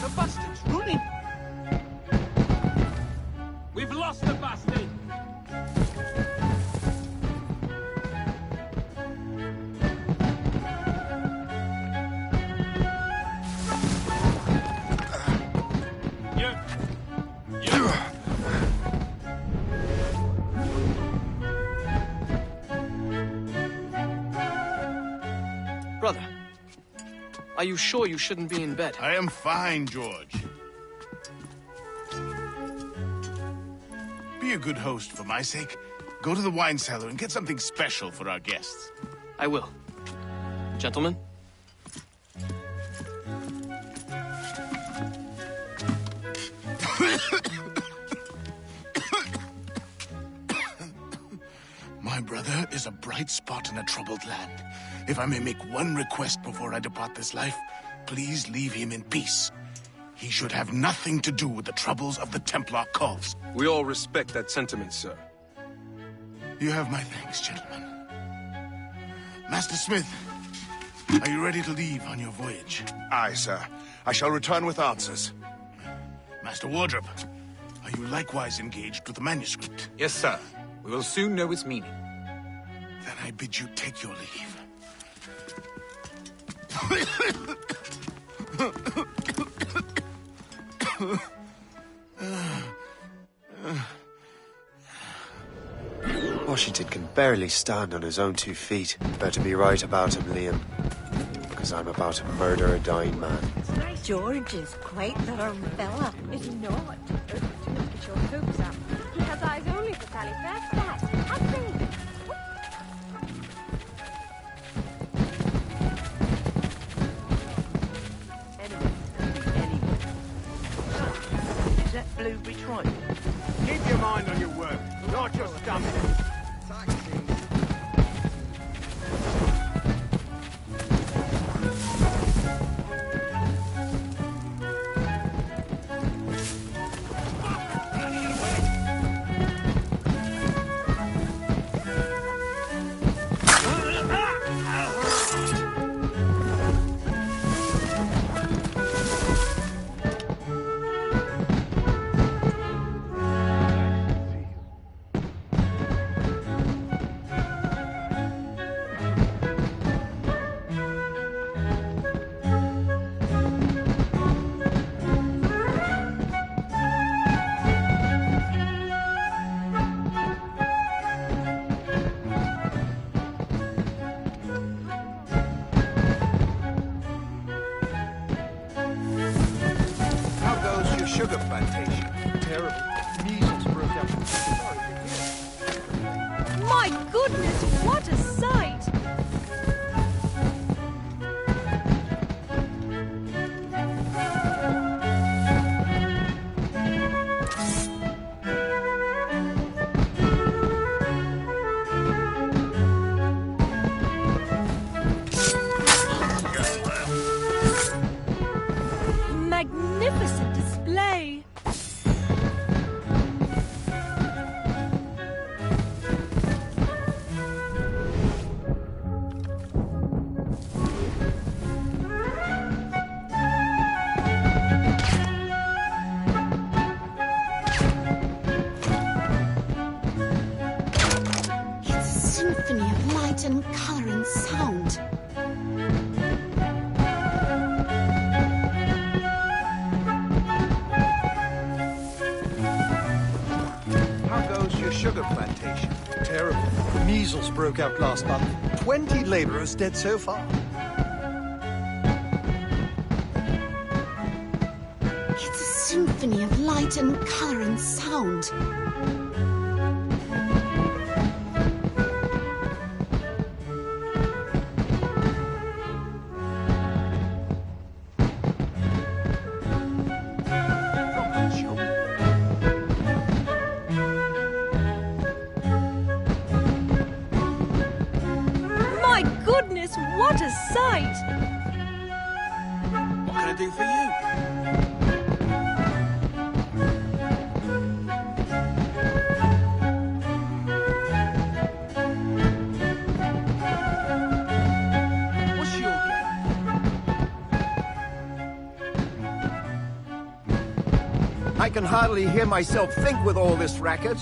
The bastard's running! We've lost the bastard! Brother, are you sure you shouldn't be in bed? I am fine, George. Be a good host for my sake. Go to the wine cellar and get something special for our guests. I will. Gentlemen? My brother is a bright spot in a troubled land. If I may make one request before I depart this life, please leave him in peace. He should have nothing to do with the troubles of the Templar cause. We all respect that sentiment, sir. You have my thanks, gentlemen. Master Smith, are you ready to leave on your voyage? Aye, sir. I shall return with answers. Master Wardrop, are you likewise engaged with the manuscript? Yes, sir. We will soon know its meaning. Then I bid you take your leave. Washington can barely stand on his own 2 feet. Better be right about him, Liam. Because I'm about to murder a dying man. George is quite the rum fella, is he not? Look at your hoops up. He has eyes only for Sally Fairfax, has he? Is that Bluebridge right? Keep your mind on your work, not your stomach. Sugar plantation. Terrible. Measles broke out. My goodness, what a sight! Magnificent display! It's a symphony of light and color and sound. How goes your sugar plantation? Terrible. Measles broke out last month. 20 laborers dead so far. It's a symphony of light and color and sound. My goodness, what a sight! What can I do for you? What's your game? I can hardly hear myself think with all this racket.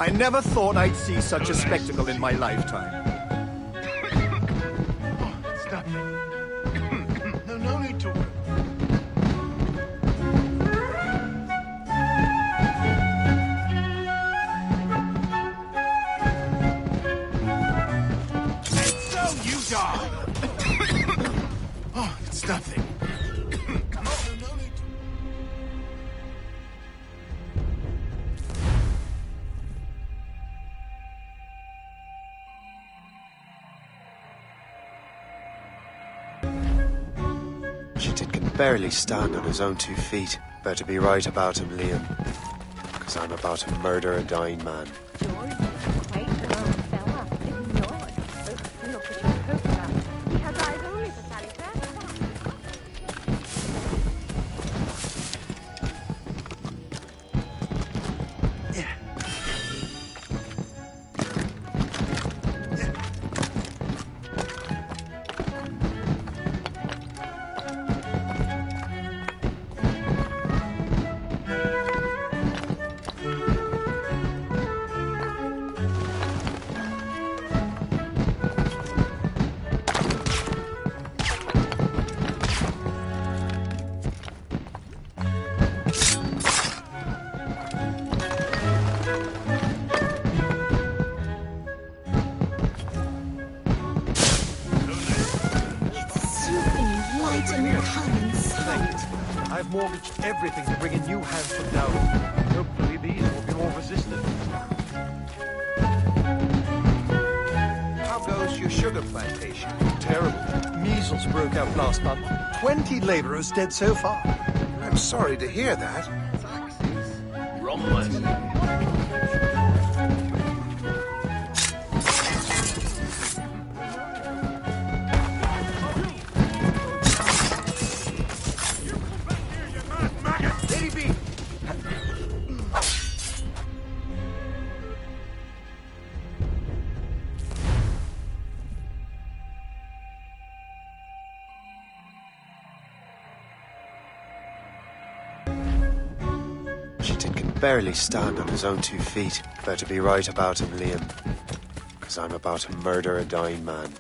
I never thought I'd see such a spectacle in my lifetime. Stop it. No need to. And so you die. Oh, it's nothing. No need to. Washington can barely stand on his own 2 feet. Better be right about him, Liam. Because I'm about to murder a dying man. George is quite the wrong fella, if not. Look at your hooks up. He has eyes only for Sally Fairfax. I've mortgaged everything to bring in new hands from now. Hopefully these will be more resistant. How goes your sugar plantation? Terrible. Measles broke out last month. 20 laborers dead so far. I'm sorry to hear that. Barely stand on his own 2 feet. Better be right about him, Liam. Because I'm about to murder a dying man.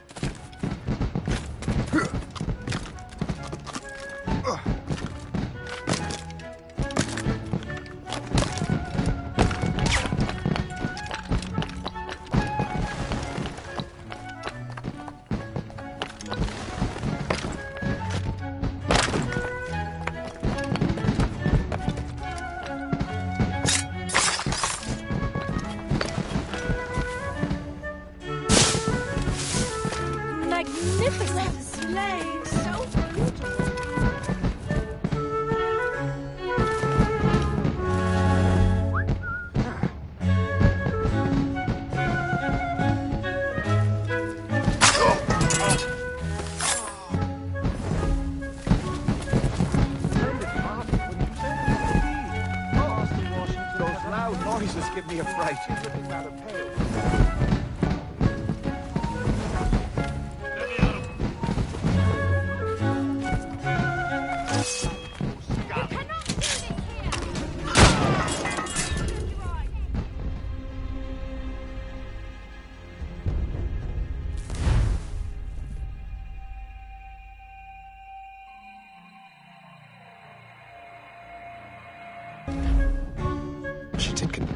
Give me a fright.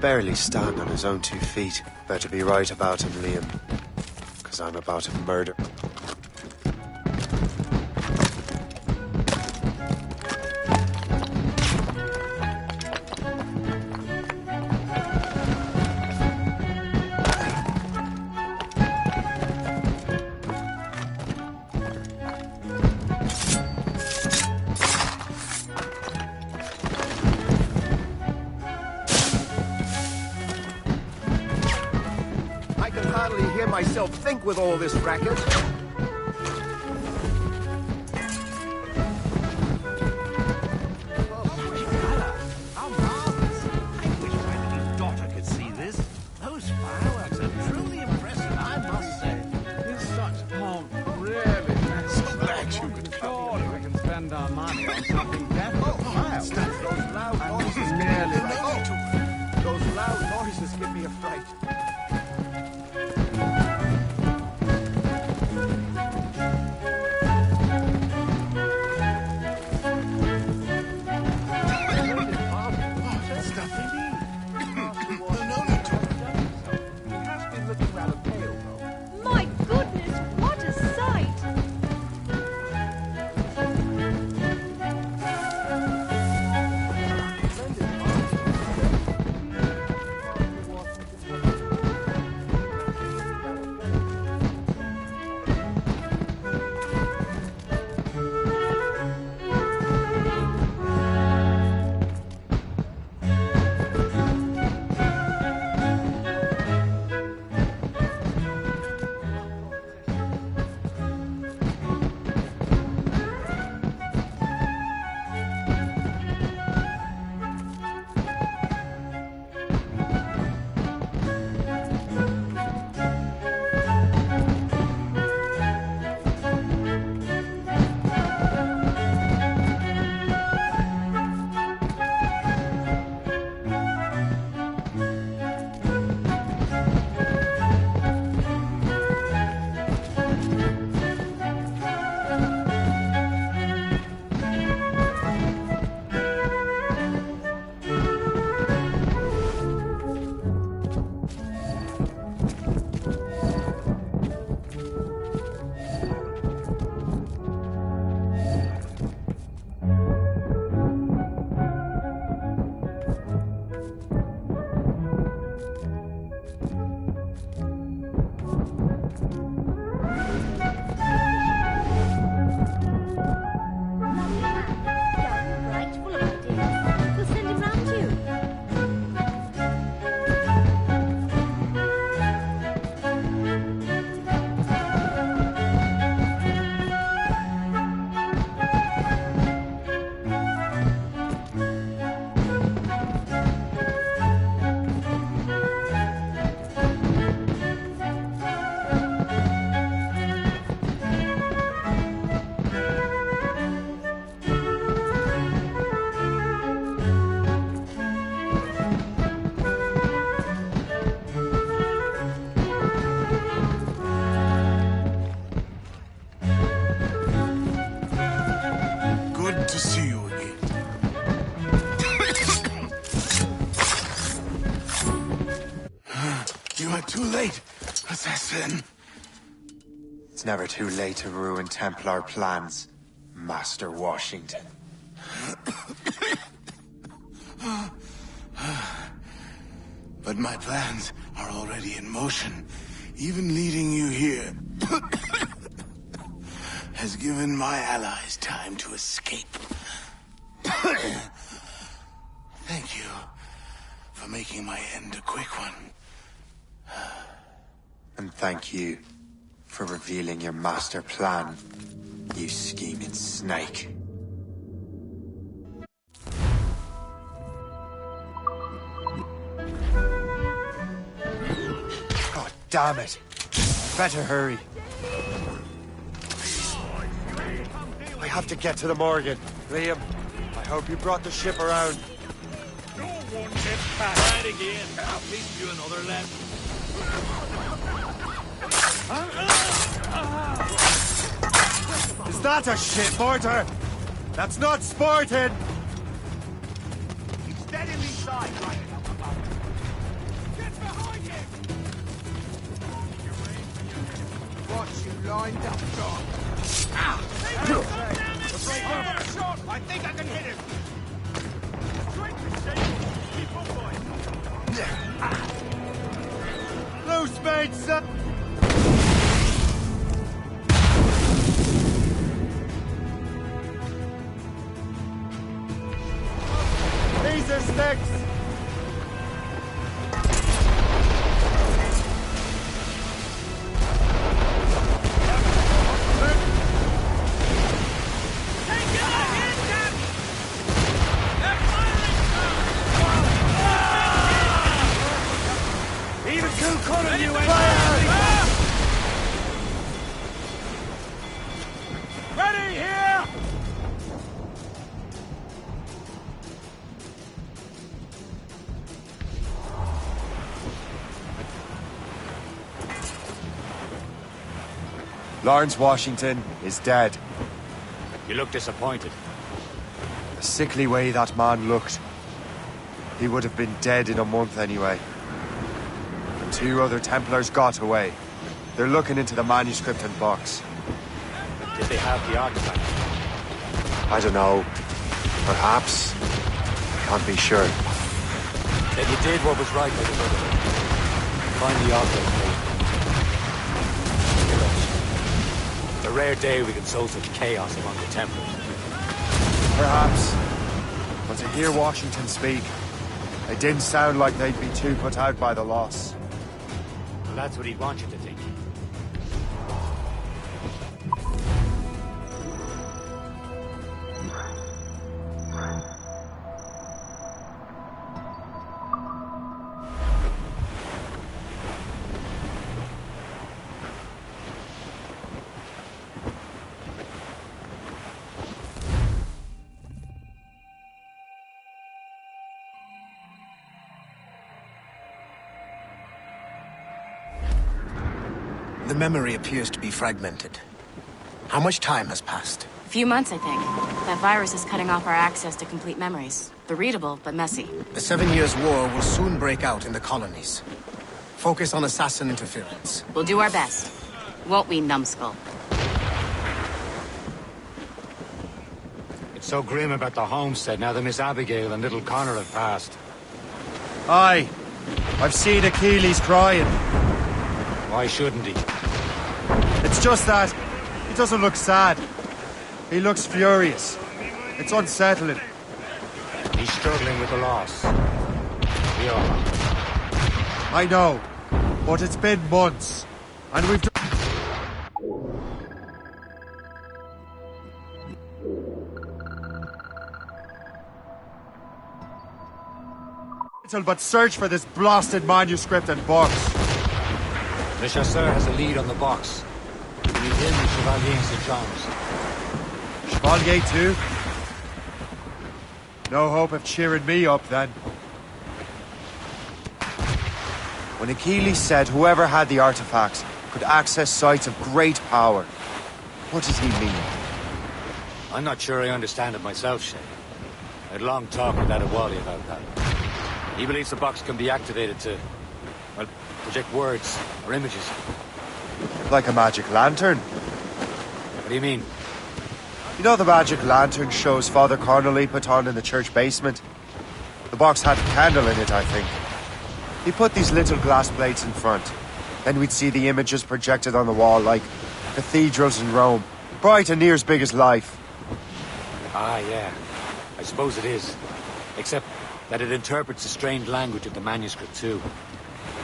Barely stand on his own 2 feet. Better be right about him, Liam. Because I'm about to murder. Myself think with all this racket. How marvelous! I wish my little daughter could see this. Those fireworks are truly impressive, I must say. It's such pomp, really. So glad you could come. Surely we can spend our money on something better. Those loud noises Those loud noises give me a fright. then. It's never too late to ruin Templar plans, Master Washington. But my plans are already in motion. Even leading you here has given my allies time to escape. Thank you for making my end a quick one. And thank you for revealing your master plan, you scheming snake. God damn it! Better hurry. I have to get to the Morgan. Liam, I hope you brought the ship around. No one gets back. Right again. I'll teach you another lesson. Is that a ship mortar? That's not sporting! It's dead in these side, right? Get behind you! Got you lined up, John. Shot! I think I can hit him! Strength is safe. Keep on going. Loose mate, sir! These are sticks! Even two corner you ain't ready here! Lawrence Washington is dead. You look disappointed. The sickly way that man looked. He would have been dead in a month anyway. The two other Templars got away. They're looking into the manuscript and box. Did they have the artifact? I don't know. Perhaps. Can't be sure. Then you did what was right by the brother. Find the object, mate. It's a rare day we can sow such chaos among the Templars. Perhaps. But to hear Washington speak, it didn't sound like they'd be too put out by the loss. Well, that's what he'd want you to think. The memory appears to be fragmented. How much time has passed? A few months, I think. That virus is cutting off our access to complete memories. They're readable, but messy. The 7 Years' War will soon break out in the colonies. Focus on assassin interference. We'll do our best. Won't we, numbskull? It's so grim about the homestead now that Miss Abigail and little Connor have passed. Aye. I've seen Achilles crying. Why shouldn't he? It's just that he doesn't look sad. He looks furious. It's unsettling. He's struggling with the loss. We all are. I know, but it's been months, and we've but search for this blasted manuscript and box. Le Chasseur has a lead on the box. We need him and Chevalier and St. John's. Chevalier too? No hope of cheering me up then. When Achilles said whoever had the artifact could access sites of great power, what did he mean? I'm not sure I understand it myself, Shay. I had a long talk with Adewale about that. He believes the box can be activated to, well, project words or images. Like a magic lantern. What do you mean? You know the magic lantern shows Father Connolly put on in the church basement? The box had a candle in it, I think. He put these little glass plates in front. Then we'd see the images projected on the wall like cathedrals in Rome. Bright and near as big as life. Ah, yeah. I suppose it is. Except that it interprets the strange language of the manuscript too.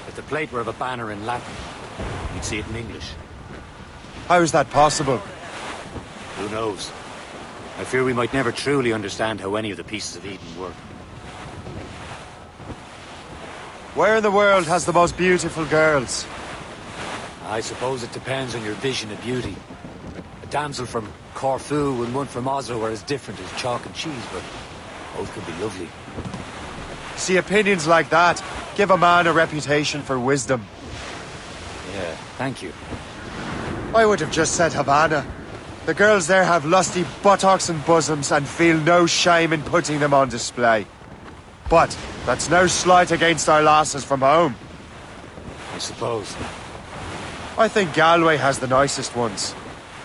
If the plate were of a banner in Latin, you'd see it in English. How is that possible? Who knows? I fear we might never truly understand how any of the pieces of Eden work. Where in the world has the most beautiful girls? I suppose it depends on your vision of beauty. A damsel from Corfu and one from Oslo are as different as chalk and cheese, but both could be lovely. See, opinions like that give a man a reputation for wisdom. Yeah, thank you. I would have just said Havana. The girls there have lusty buttocks and bosoms and feel no shame in putting them on display. But that's no slight against our lasses from home. I suppose. I think Galway has the nicest ones.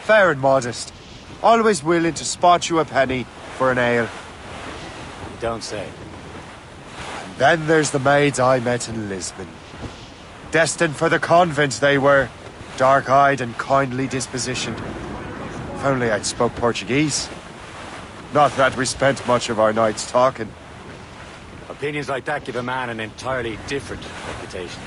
Fair and modest. Always willing to spot you a penny for an ale. You don't say. And then there's the maids I met in Lisbon. Destined for the convent they were. Dark-eyed and kindly dispositioned. If only I'd spoke Portuguese. Not that we spent much of our nights talking. Opinions like that give a man an entirely different reputation.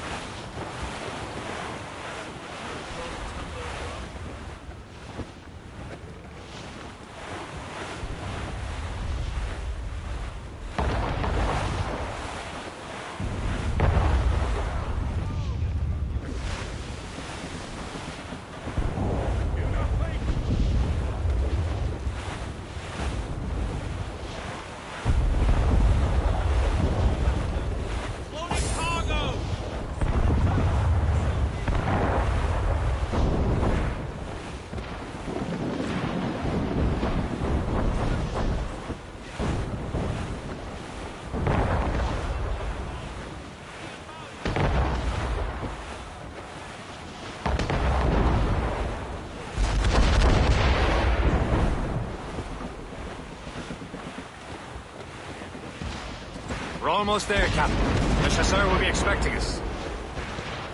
We're almost there, Captain. The chasseur will be expecting us.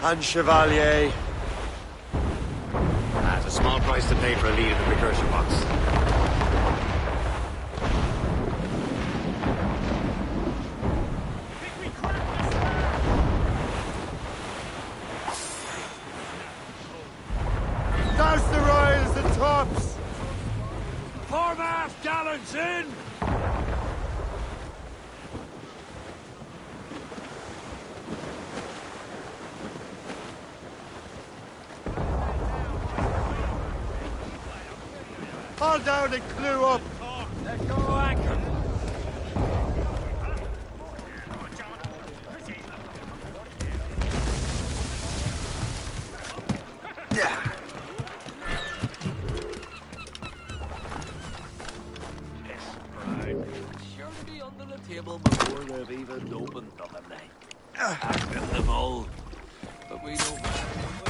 And Chevalier. That's a small price to pay for a lead in the precursor box. Douse the royals and tops! Foremast gallants in! Haul down and clew up! Let go anchor! Sure to be under the table before they've even opened them, Ask them all. But we don't matter.